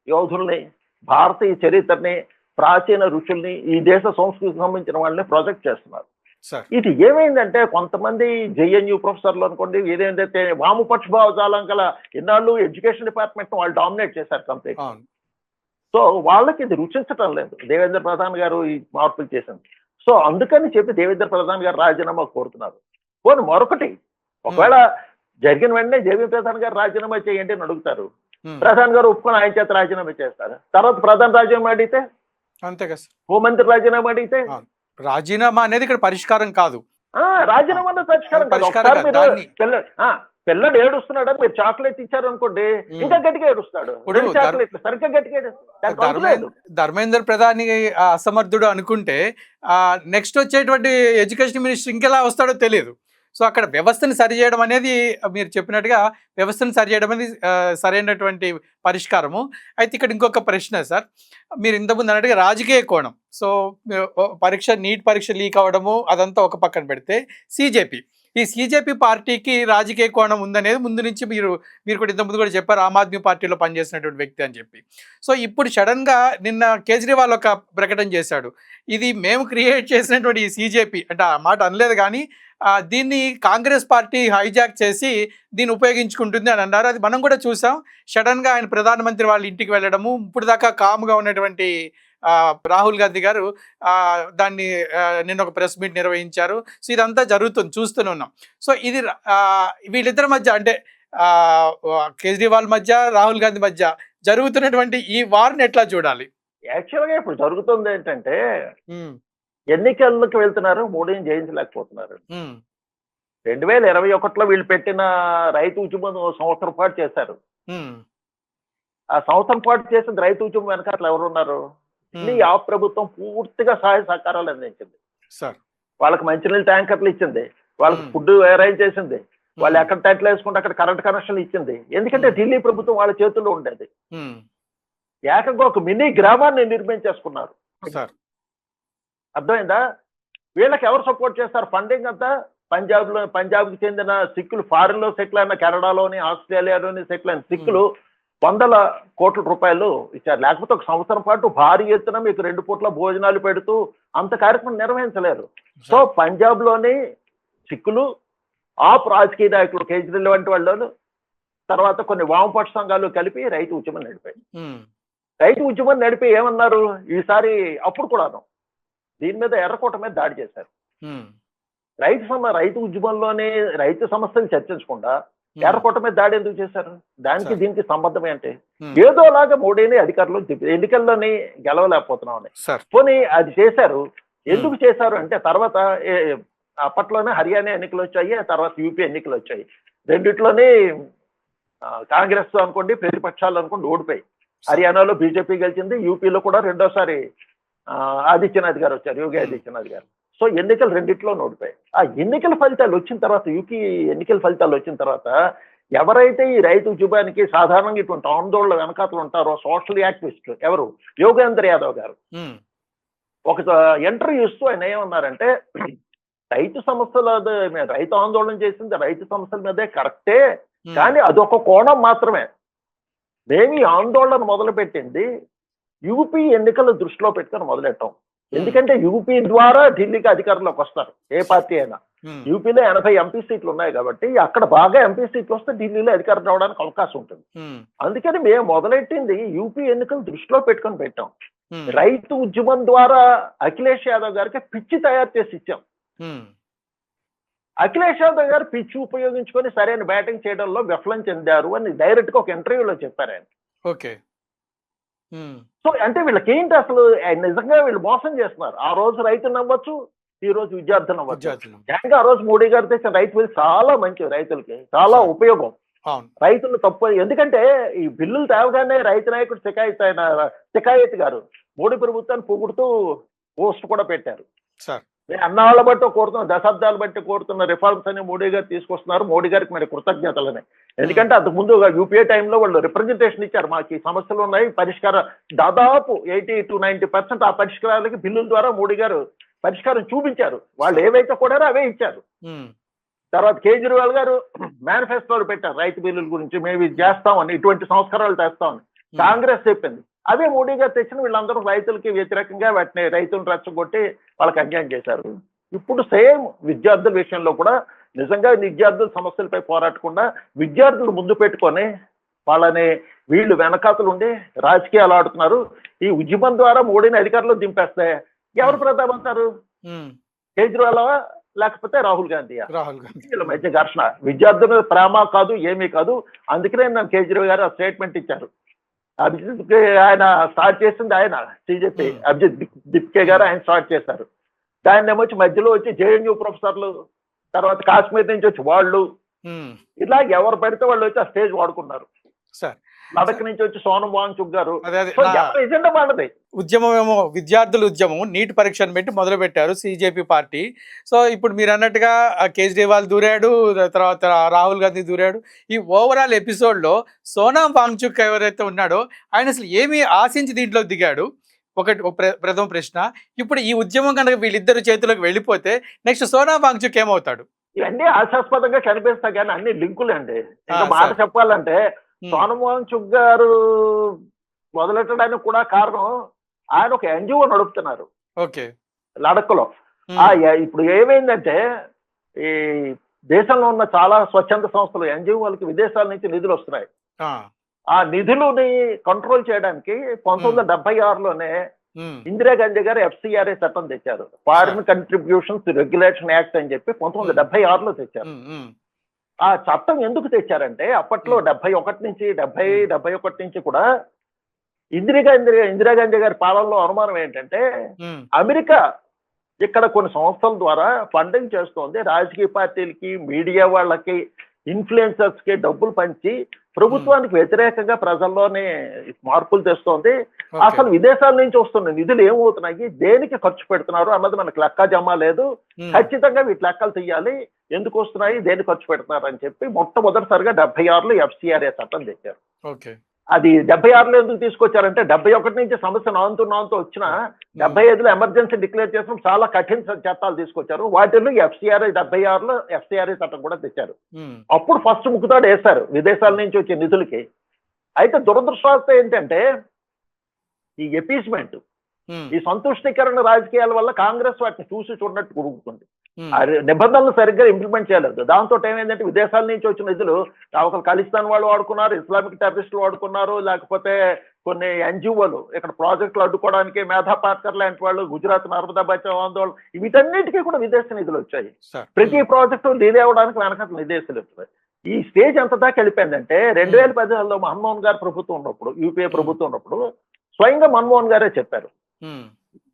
యోధుల్ని, భారతీయ చరిత్రని, ప్రాచీన ఋషుల్ని, ఈ దేశ సంస్కృతికి సంబంధించిన వాళ్ళని ప్రొజెక్ట్ చేస్తున్నారు. ఇది ఏమైందంటే కొంతమంది జేఎన్యూ ప్రొఫెసర్లు అనుకోండి, ఏదైతే వామపక్ష భావజాలం గల ఇన్నాళ్ళు ఎడ్యుకేషన్ డిపార్ట్మెంట్ వాళ్ళు డామినేట్ చేశారు కంప్లీట్. సో వాళ్ళకి ఇది రుచించటం లేదు దేవేంద్ర ప్రధాన్ గారు ఈ మార్పులు చేసింది. సో అందుకని చెప్పి దేవేంద్ర ప్రధాన్ గారు రాజీనామా కోరుతున్నారు. పోనీ మరొకటి, ఒకవేళ జరిగిన వెంటనే జేవీ ప్రధాన్ గారు రాజీనామా చేయండి అని అడుగుతారు, ప్రధాన్ గారు ఒప్పుకొని ఆయన చేత రాజీనామా చేస్తారు. తర్వాత ప్రధాని రాజీనామా అడిగితే, అంతే కదా, హోంమంత్రి రాజీనామా అడిగితే రాజీనామా అనేది ఇక్కడ పరిష్కారం కాదు. రాజీనామా పరిష్కారం కాదు. ఒకసారి మీరు పిల్లడు ఏడుస్తున్నాడని మీరు చాక్లెట్ ఇచ్చారు అనుకోండి, ఇంకా గట్టిగా ఏడుస్తాడు. చాక్లెట్లు సరిగ్గా గట్టిగా ధర్మేందర్ ప్రధాని అసమర్థుడు అనుకుంటే నెక్స్ట్ వచ్చేటువంటి ఎడ్యుకేషన్ మినిస్టర్ ఇంకెలా వస్తాడో తెలియదు. సో అక్కడ వ్యవస్థను సరిచేయడం అనేది మీరు చెప్పినట్టుగా వ్యవస్థను సరిచేయడం అనేది సరైనటువంటి పరిష్కారము. అయితే ఇక్కడ ఇంకొక ప్రశ్న సార్, మీరు ఇంతకుముందు అన్నట్టుగా రాజకీయ కోణం. సో నీట్ పరీక్ష లీక్ అవ్వడము అదంతా ఒక పక్కన పెడితే ఈ సీజేపీ పార్టీకి రాజకీయ కోణం ఉందనేది ముందు నుంచి మీరు కూడా ఇంతకుముందు కూడా చెప్పారు, ఆమ్ ఆద్మీ పార్టీలో పనిచేసినటువంటి వ్యక్తి అని చెప్పి. సో ఇప్పుడు సడన్గా నిన్న కేజ్రీవాల్ ఒక ప్రకటన చేశాడు, ఇది మేము క్రియేట్ చేసినటువంటి ఈ సీజేపీ అంటే ఆ మాట అనలేదు కానీ దీన్ని కాంగ్రెస్ పార్టీ హైజాక్ చేసి దీన్ని ఉపయోగించుకుంటుంది అని అన్నారు. అది మనం కూడా చూసాం. సడన్గా ఆయన ప్రధానమంత్రి వాళ్ళ ఇంటికి వెళ్ళడము, ఇప్పుడు దాకా కామ్గా ఉన్నటువంటి రాహుల్ గాంధీ గారు దాన్ని నిన్న ఒక ప్రెస్ మీట్ నిర్వహించారు. సో ఇదంతా జరుగుతుంది, చూస్తూనే ఉన్నాం. సో ఇది వీళ్ళిద్దరి మధ్య అంటే కేజ్రీవాల్ మధ్య రాహుల్ గాంధీ మధ్య జరుగుతున్నటువంటి ఈ వార్ని ఎట్లా చూడాలి? యాక్చువల్గా ఇప్పుడు జరుగుతుంది ఏంటంటే ఎన్నికలకు వెళ్తున్నారు, మోడీని జయించలేకపోతున్నారు. 2021లో వీళ్ళు పెట్టిన రైతు ఉద్యమం సంవత్సరం పాటు చేశారు. ఆ సంవత్సరం పాటు చేసిన రైతు ఉద్యమం వెనక అట్లా ఎవరున్నారు? ఆ ప్రభుత్వం పూర్తిగా సహాయ సహకారాలు అందించింది. వాళ్ళకి మంచినీళ్ళు ట్యాంకర్లు ఇచ్చింది, వాళ్ళకి ఫుడ్ అరేంజ్ చేసింది, వాళ్ళు ఎక్కడ టెంట్లు వేసుకుంటే అక్కడ కరెంట్ కనెక్షన్లు ఇచ్చింది. ఎందుకంటే ఢిల్లీ ప్రభుత్వం వాళ్ళ చేతుల్లో ఉండేది. ఏకంగా ఒక మినీ గ్రామాన్ని నిర్మించేసుకున్నారు. అర్థమైందా? వీళ్ళకి ఎవరు సపోర్ట్ చేస్తారు? ఫండింగ్ అంతా పంజాబ్కి చెందిన సిక్కులు ఫారిన్ లో సెటిల్ అయిన, కెనడాలోని ఆస్ట్రేలియాలోని సెటిల్ అయిన సిక్కులు 100 కోట్ల రూపాయలు ఇచ్చారు. లేకపోతే ఒక సంవత్సరం పాటు భారీ ఎత్తున మీకు 2 పూట్ల భోజనాలు పెడుతూ అంత కార్యక్రమం నిర్వహించలేరు. సో పంజాబ్ లోని సిక్కులు, ఆప్ రాజకీయ నాయకులు కేజ్రీవాల్ వంటి వాళ్ళు, తర్వాత కొన్ని వామపక్ష సంఘాలు కలిపి రైతు ఉద్యమం నడిపాయి. రైతు ఉద్యమం నడిపి ఏమన్నారు, ఈసారి అప్పుడు కూడాను దీని మీద ఎర్రకోట మీద దాడి చేశారు. రైతు ఉద్యమంలోనే రైతు సమస్యలు చర్చించకుండా ఎర్రకోట మీద దాడి ఎందుకు చేశారు? దానికి దీనికి సంబంధం ఏంటి? ఏదోలాగా మోడీని అధికారులు ఎన్నికల్లోని గెలవలేకపోతున్నామని పోనీ అది చేశారు. ఎందుకు చేశారు అంటే తర్వాత అప్పట్లోనే హర్యానా ఎన్నికలు వచ్చాయి, తర్వాత యూపీ ఎన్నికలు వచ్చాయి. రెండిట్లోనే కాంగ్రెస్ అనుకోండి, ప్రతిపక్షాలు అనుకోండి ఓడిపోయి. హర్యానాలో బీజేపీ గెలిచింది, యూపీలో కూడా రెండోసారి ఆదిత్యనాథ్ గారు వచ్చారు, యోగి ఆదిత్యనాథ్ గారు. సో ఎన్నికలు రెండిట్లో ఓడిపోయాయి. ఆ ఎన్నికల ఫలితాలు వచ్చిన తర్వాత, యూపీ ఎన్నికల ఫలితాలు వచ్చిన తర్వాత ఎవరైతే ఈ రైతు ఉద్యమానికి సాధారణంగా ఇటువంటి ఆందోళన వెనకాతలు ఉంటారో సోషల్ యాక్టివిస్టులు, ఎవరు? యోగేంద్ర యాదవ్ గారు ఒక ఇంటర్వ్యూ ఇస్తూ ఆయన ఏమన్నారంటే, రైతు సమస్యల రైతు ఆందోళన చేసింది రైతు సమస్యల మీదే కరెక్టే, కానీ అదొక కోణం మాత్రమే. మేము ఈ ఆందోళన మొదలుపెట్టింది యూపీ ఎన్నికల దృష్టిలో పెట్టుకొని మొదలెట్టాం. ఎందుకంటే యూపీ ద్వారా ఢిల్లీకి అధికారంలోకి వస్తారు ఏ పార్టీ అయినా. యూపీలో 80 ఎంపీ సీట్లు ఉన్నాయి కాబట్టి అక్కడ బాగా ఎంపీ సీట్లు వస్తే ఢిల్లీలో అధికారం రావడానికి అవకాశం ఉంటుంది. అందుకని మేము మొదలెట్టింది యూపీ ఎన్నికలు దృష్టిలో పెట్టుకొని పెట్టాం. రైతు ఉద్యమం ద్వారా అఖిలేష్ యాదవ్ గారికి పిచ్చి తయారు చేసి ఇచ్చాం. అఖిలేష్ యాదవ్ గారు పిచ్చి ఉపయోగించుకొని సరైన బ్యాటింగ్ చేయడంలో విఫలం చెందారు అని డైరెక్ట్ గా ఒక ఇంటర్వ్యూలో చెప్పారు ఆయన. సో అంటే వీళ్ళకి ఏంటి అసలు, నిజంగా వీళ్ళు మోసం చేస్తున్నారు. ఆ రోజు రైతులు నవ్వచ్చు, ఈ రోజు విద్యార్థులు నవ్వచ్చు. ఆ రోజు మోడీ గారు తెచ్చిన రైతు బిల్లు చాలా మంచి, రైతులకి చాలా ఉపయోగం. రైతులు తప్పు, ఎందుకంటే ఈ బిల్లులు తేవగానే రైతు నాయకుడు శికాయత్ గారు మోడీ ప్రభుత్వాన్ని పొగుడుతూ పోస్ట్ కూడా పెట్టారు. అన్నాళ్ళ బట్టి కోరుతున్న, దశాబ్దాలు బట్టి కోరుతున్న రిఫార్మ్స్ అని మోడీ గారు తీసుకొస్తున్నారు. మోడీ గారికి మరి కృతజ్ఞతలని. ఎందుకంటే అంతకు ముందు యూపీఏ టైంలో వాళ్ళు రిప్రజెంటేషన్ ఇచ్చారు, మాకు ఈ సమస్యలు ఉన్నాయి, పరిష్కారం దాదాపు 80 to 90% ఆ పరిష్కారాలకి బిల్లుల ద్వారా మోడీ గారు పరిష్కారం చూపించారు. వాళ్ళు ఏవైతే కూడారో అవే ఇచ్చారు. తర్వాత కేజ్రీవాల్ గారు మేనిఫెస్టోలు పెట్టారు రైతు బిల్లుల గురించి, మేము ఇది చేస్తామని, ఇటువంటి సంస్కరణలు తెస్తామని. కాంగ్రెస్ చెప్పింది, అదే మోడీ గారు తెచ్చిన వీళ్ళందరూ రైతులకి వ్యతిరేకంగా వాటిని రైతులను రెచ్చగొట్టి వాళ్ళకి అన్యాయం చేశారు. ఇప్పుడు సేమ్ విద్యార్థుల విషయంలో కూడా నిజంగా విద్యార్థుల సమస్యలపై పోరాడకుండా విద్యార్థులు ముందు పెట్టుకొని వాళ్ళని వీళ్ళు వెనకాతలు ఉండి రాజకీయాలు ఆడుతున్నారు. ఈ ఉద్యమం ద్వారా మోడీని అధికారంలో దింపేస్తే ఎవరు ప్రధాని అవుతారు? కేజ్రీవాల్ లేకపోతే రాహుల్ గాంధీ? వీళ్ళ మధ్య ఘర్షణ, విద్యార్థుల మీద ప్రేమ కాదు, ఏమీ కాదు. అందుకనే నేను కేజ్రీవాల్ గారు స్టేట్మెంట్ ఇచ్చారు. అభిజిత్ ఆయన స్టార్ట్ చేసింది ఆయన, సిజేపీ అభిజిత్ దిప్కే గారు ఆయన స్టార్ట్ చేశారు. దాన్ని ఏమొచ్చి మధ్యలో వచ్చి జేఎన్యూ ప్రొఫెసర్లు, తర్వాత కాశ్మీర్ నుంచి వచ్చి వాళ్ళు, ఇలా ఎవరు పడితే వాళ్ళు వచ్చి ఆ స్టేజ్ వాడుకున్నారు. సార్ లడక్ నుంచి వచ్చి సోనం వాంగ్చుక్ గారు. అదే అదే సో ఎవరి ఎజెండా వాళ్ళది. ఉద్యమం ఏమో విద్యార్థుల ఉద్యమం నీట్ పరీక్షను పెట్టి మొదలు పెట్టారు సిజేపీ పార్టీ. సో ఇప్పుడు మీరు అన్నట్టుగా కేజ్రీవాల్ దూరాడు, తర్వాత రాహుల్ గాంధీ దూరాడు. ఈ ఓవరాల్ ఎపిసోడ్లో సోనం వాంగ్చుక్ ఎవరైతే ఉన్నాడో ఆయన అసలు ఏమి ఆశించి దీంట్లో దిగాడు? ప్రథమ ప్రశ్న. ఇప్పుడు ఈ ఉద్యమం కనుక వీళ్ళిద్దరు చేతులకు వెళ్ళిపోతే నెక్స్ట్ సోనం వాంగ్చుక్ ఏమవుతాడు? ఇవన్నీ ఆశాస్పదంగా కనిపిస్తాయి కానీ అన్ని లింకులే అండి. ఇంకా మాట చెప్పాలంటే సోనం వాంగ్చుక్ గారు మొదలెట్టడానికి కూడా కారణం ఆయన ఒక ఎన్జిఓ నడుపుతున్నారు లడక్ లో. ఇప్పుడు ఏమైందంటే ఈ దేశంలో ఉన్న చాలా స్వచ్ఛంద సంస్థలు ఎన్జిఓలకి విదేశాల నుంచి నిధులు వస్తున్నాయి. ఆ నిధులని కంట్రోల్ చేయడానికి 1976లోనే ఇందిరాగాంధీ గారు FCRA చట్టం తెచ్చారు, ఫారిన్ కంట్రిబ్యూషన్స్ రెగ్యులేషన్ యాక్ట్ అని చెప్పి 1976లో తెచ్చారు. ఆ చట్టం ఎందుకు తెచ్చారంటే అప్పట్లో 71 నుంచి 71 నుంచి కూడా ఇందిరాగాంధీ గారి పాలనలో అనుమానం ఏంటంటే అమెరికా ఇక్కడ కొన్ని సంస్థల ద్వారా ఫండింగ్ చేస్తోంది, రాజకీయ పార్టీలకి, మీడియా వాళ్ళకి, ఇన్ఫ్లుయెన్సర్స్ కి డబ్బులు పంచి ప్రభుత్వానికి వ్యతిరేకంగా ప్రజల్లోనే మార్పులు తెస్తోంది. అసలు విదేశాల నుంచి వస్తున్న నిధులు ఏమవుతున్నాయి, దేనికి ఖర్చు పెడుతున్నారు అన్నది మనకు లెక్క జమ లేదు, ఖచ్చితంగా వీటి లెక్కలు తీయాలి, ఎందుకు వస్తున్నాయి, దేనికి ఖర్చు పెడుతున్నారు అని చెప్పి మొట్టమొదటిసారిగా 76లో FCRA చట్టం తెచ్చారు. అది 76లో ఎందుకు తీసుకొచ్చారంటే 71 నుంచి సమస్య నాంతూ వచ్చిన 75లో ఎమర్జెన్సీ డిక్లేర్ చేసిన చాలా కఠిన చట్టాలు తీసుకొచ్చారు. వాటిల్లో FCRA 76లో FCRA చట్టం కూడా తెచ్చారు. అప్పుడు ఫస్ట్ ముక్కుతాడు వేశారు విదేశాల నుంచి వచ్చే నిధులకి. అయితే దురదృష్టవశాత్తు ఏంటంటే ఈ ఎపీస్మెంట్, ఈ సంతుష్టీకరణ రాజకీయాల వల్ల కాంగ్రెస్ వాటిని చూసి చూడనట్టు కురుగుతుంది. నిబంధనలు సరిగ్గా ఇంప్లిమెంట్ చేయలేదు. దాంతో ఏమైందంటే విదేశాల నుంచి వచ్చిన నిధులు ఒకరు ఖలిస్తాన్ వాళ్ళు వాడుకున్నారు, ఇస్లామిక్ టెర్రరిస్టులు వాడుకున్నారు, లేకపోతే కొన్ని ఎన్జిఓలు ఇక్కడ ప్రాజెక్టులు అడ్డుకోవడానికి మేధా పాట్కర్ లాంటి వాళ్ళు, గుజరాత్ నర్మదా బచావ్ ఆందోళన, వీటన్నిటికీ కూడా విదేశీ నిధులు వచ్చాయి. ప్రతి ప్రాజెక్టు డీలే అవ్వడానికి వెనక విదేశీలు వచ్చాయి. ఈ స్టేజ్ ఎంత దాకా వెళ్ళిపోయిందంటే 2014లో మన్మోహన్ గారు ప్రభుత్వం ఉన్నప్పుడు, యూపీఏ ప్రభుత్వం ఉన్నప్పుడు స్వయంగా మన్మోహన్ గారే చెప్పారు,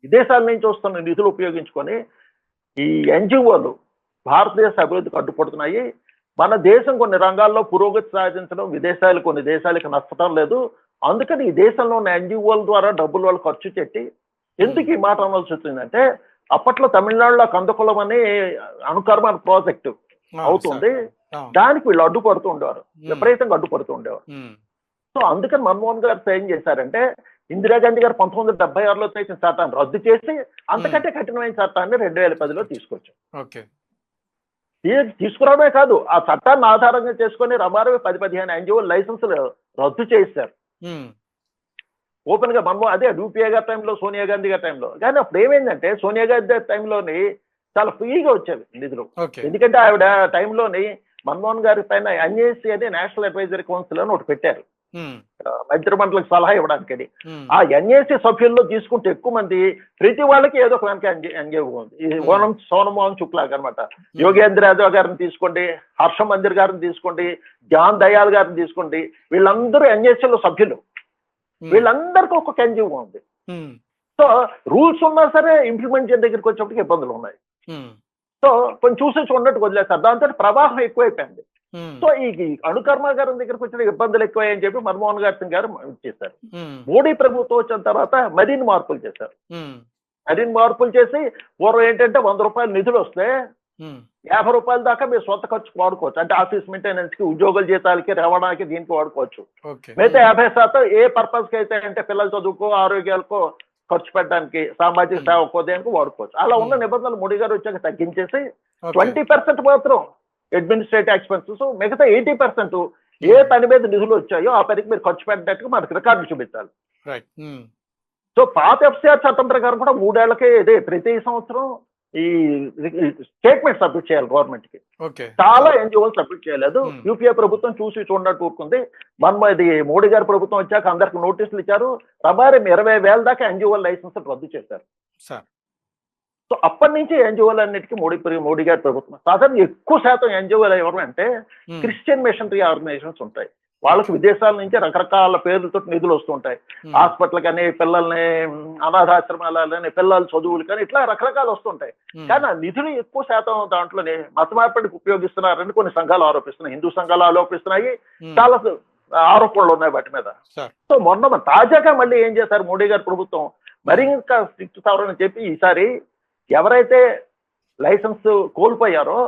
విదేశాల నుంచి వస్తున్న నిధులు ఉపయోగించుకొని ఈ ఎన్జిఓలు భారతదేశ అభివృద్ధికి అడ్డుపడుతున్నాయి, మన దేశం కొన్ని రంగాల్లో పురోగతి సాధించడం విదేశాలు కొన్ని దేశాలకు నచ్చటం లేదు, అందుకని ఈ దేశంలో ఉన్న ఎన్జిఓల ద్వారా డబ్బులు వాళ్ళు ఖర్చు పెట్టి ఎందుకు ఈ మాట అనాల్సి వచ్చిందంటే అప్పట్లో తమిళనాడులో కందకులం అనే అణుకర్మ ప్రాజెక్టు అవుతుంది, దానికి వీళ్ళు అడ్డుపడుతూ ఉండేవారు, విపరీతంగా అడ్డుపడుతూ ఉండేవారు. సో అందుకని మన్మోహన్ గారు ఏం చేశారంటే ఇందిరాగాంధీ గారు 1976లో చేసిన చట్టాన్ని రద్దు చేసి అంతకంటే కఠినమైన చట్టాన్ని 2010లో తీసుకొచ్చారు. తీసుకురావడమే కాదు, ఆ చట్టాన్ని ఆధారంగా చేసుకుని రమారవి 10-15 ఎన్జిఓ లైసెన్సులు రద్దు చేశారు ఓపెన్ గా. మన్మోహన్ అదే యూపీఏ గారి టైంలో, సోనియా గాంధీ గారి టైంలో. కానీ అప్పుడు ఏమైందంటే సోనియా గాంధీ టైంలోని చాలా ఫ్రీగా వచ్చేవి నిధులు, ఎందుకంటే ఆవిడ టైంలోని మన్మోహన్ గారి పైన NAC అని నేషనల్ అడ్వైజరీ కౌన్సిల్ అని ఒకటి పెట్టారు మంత్రిమండలికి సలహా ఇవ్వడానికి. ఆ NAC సభ్యుల్లో తీసుకుంటే ఎక్కువ మంది ప్రతి వాళ్ళకి ఏదో ఒక వెనక ఎన్జిఓ ఉంది. ఈ సోనం వాంగ్చుక్ లాగా అనమాట. యోగేంద్ర యాదవ్ గారిని తీసుకోండి, హర్ష మందిర్ గారిని తీసుకోండి, జాన్ దయాల్ గారిని తీసుకోండి, వీళ్ళందరూ NACలో సభ్యులు, వీళ్ళందరికీ ఒక్కొక్క ఎన్జిఓ ఉంది. సో రూల్స్ ఉన్నా సరే ఇంప్లిమెంట్ చేయడం దగ్గరికి వచ్చేప్పటికి ఇబ్బందులు ఉన్నాయి. సో కొంచెం చూసి చూడట్టు వదిలేస్తారు, దాంతో ప్రవాహం ఎక్కువైపోయింది. సో ఈ అణుకర్మాగారం దగ్గరకు వచ్చిన ఇబ్బందులు ఎక్కువని చెప్పి మన్మోహన్ సింగ్ గారు చేశారు. మోడీ ప్రభుత్వం వచ్చిన తర్వాత మరిన్ని మార్పులు చేశారు. మరిన్ని మార్పులు చేసి పూర్వం ఏంటంటే 100 రూపాయలు నిధులు వస్తే 50 రూపాయల దాకా మీరు సొంత ఖర్చుకు వాడుకోవచ్చు, అంటే ఆఫీస్ మెయింటెనెన్స్ కి, ఉద్యోగుల జీతాలకి, రవాణాకి, దీనికి వాడుకోవచ్చు. మిగతా 50% ఏ పర్పస్ కి అయితే అంటే పిల్లల చదువుకో, ఆరోగ్యాలకో ఖర్చు పెట్టడానికి, సామాజిక సేవకో దేనికి వాడుకోవచ్చు. అలా ఉన్న నిబంధనలు మోడీ గారు వచ్చాక తగ్గించేసి 20% మాత్రం అడ్మినిస్ట్రేటివ్ ఎక్స్పెన్సెస్, మిగతా 80% ఏ పని మీద నిధులు వచ్చాయో ఆ పనికి మీరు ఖర్చు పెట్టినట్టుగా మనకి రికార్డులు చూపించాలి. సో పాత FCR చట్టం ప్రకారం కూడా 3 ఏళ్లకే ఇదే ప్రతి సంవత్సరం ఈ స్టేట్మెంట్ సబ్మిట్ చేయాలి గవర్నమెంట్ కి. చాలా ఎన్జిఓలు సబ్మిట్ చేయలేదు. యూపీఏ ప్రభుత్వం చూసి చూడనట్టు ఊరుకుంది. ఇది మోడీ గారి ప్రభుత్వం వచ్చాక అందరికి నోటీసులు ఇచ్చారు, రబారి 20,000 దాకా ఎన్జిఓ లైసెన్స్ రద్దు చేశారు. సో అప్పటి నుంచి ఎన్జిఓలన్నిటికీ మోడీ గారి ప్రభుత్వం సాధారణ ఎక్కువ శాతం ఎన్జిఓలు ఎవరు అంటే క్రిస్టియన్ మిషనరీ ఆర్గనైజేషన్స్ ఉంటాయి. వాళ్ళకి విదేశాల నుంచి రకరకాల పేర్లతో నిధులు వస్తుంటాయి. హాస్పిటల్ కానీ, పిల్లల్ని అనాథాశ్రమాలని, పిల్లల చదువులు కానీ, ఇట్లా రకరకాలు వస్తుంటాయి. కానీ ఆ నిధులు ఎక్కువ శాతం దాంట్లోనే మత మార్పిడికి ఉపయోగిస్తున్నారని కొన్ని సంఘాలు ఆరోపిస్తున్నాయి. హిందూ సంఘాలు ఆరోపిస్తున్నాయి. చాలా ఆరోపణలు ఉన్నాయి వాటి మీద. సో మొన్న తాజాగా మళ్ళీ ఏం చేశారు మోడీ గారి ప్రభుత్వం, మరి ఇంకా స్ట్రిక్ట్ సవరణ చెప్పి ఈసారి ఎవరైతే లైసెన్స్ కోల్పోయారో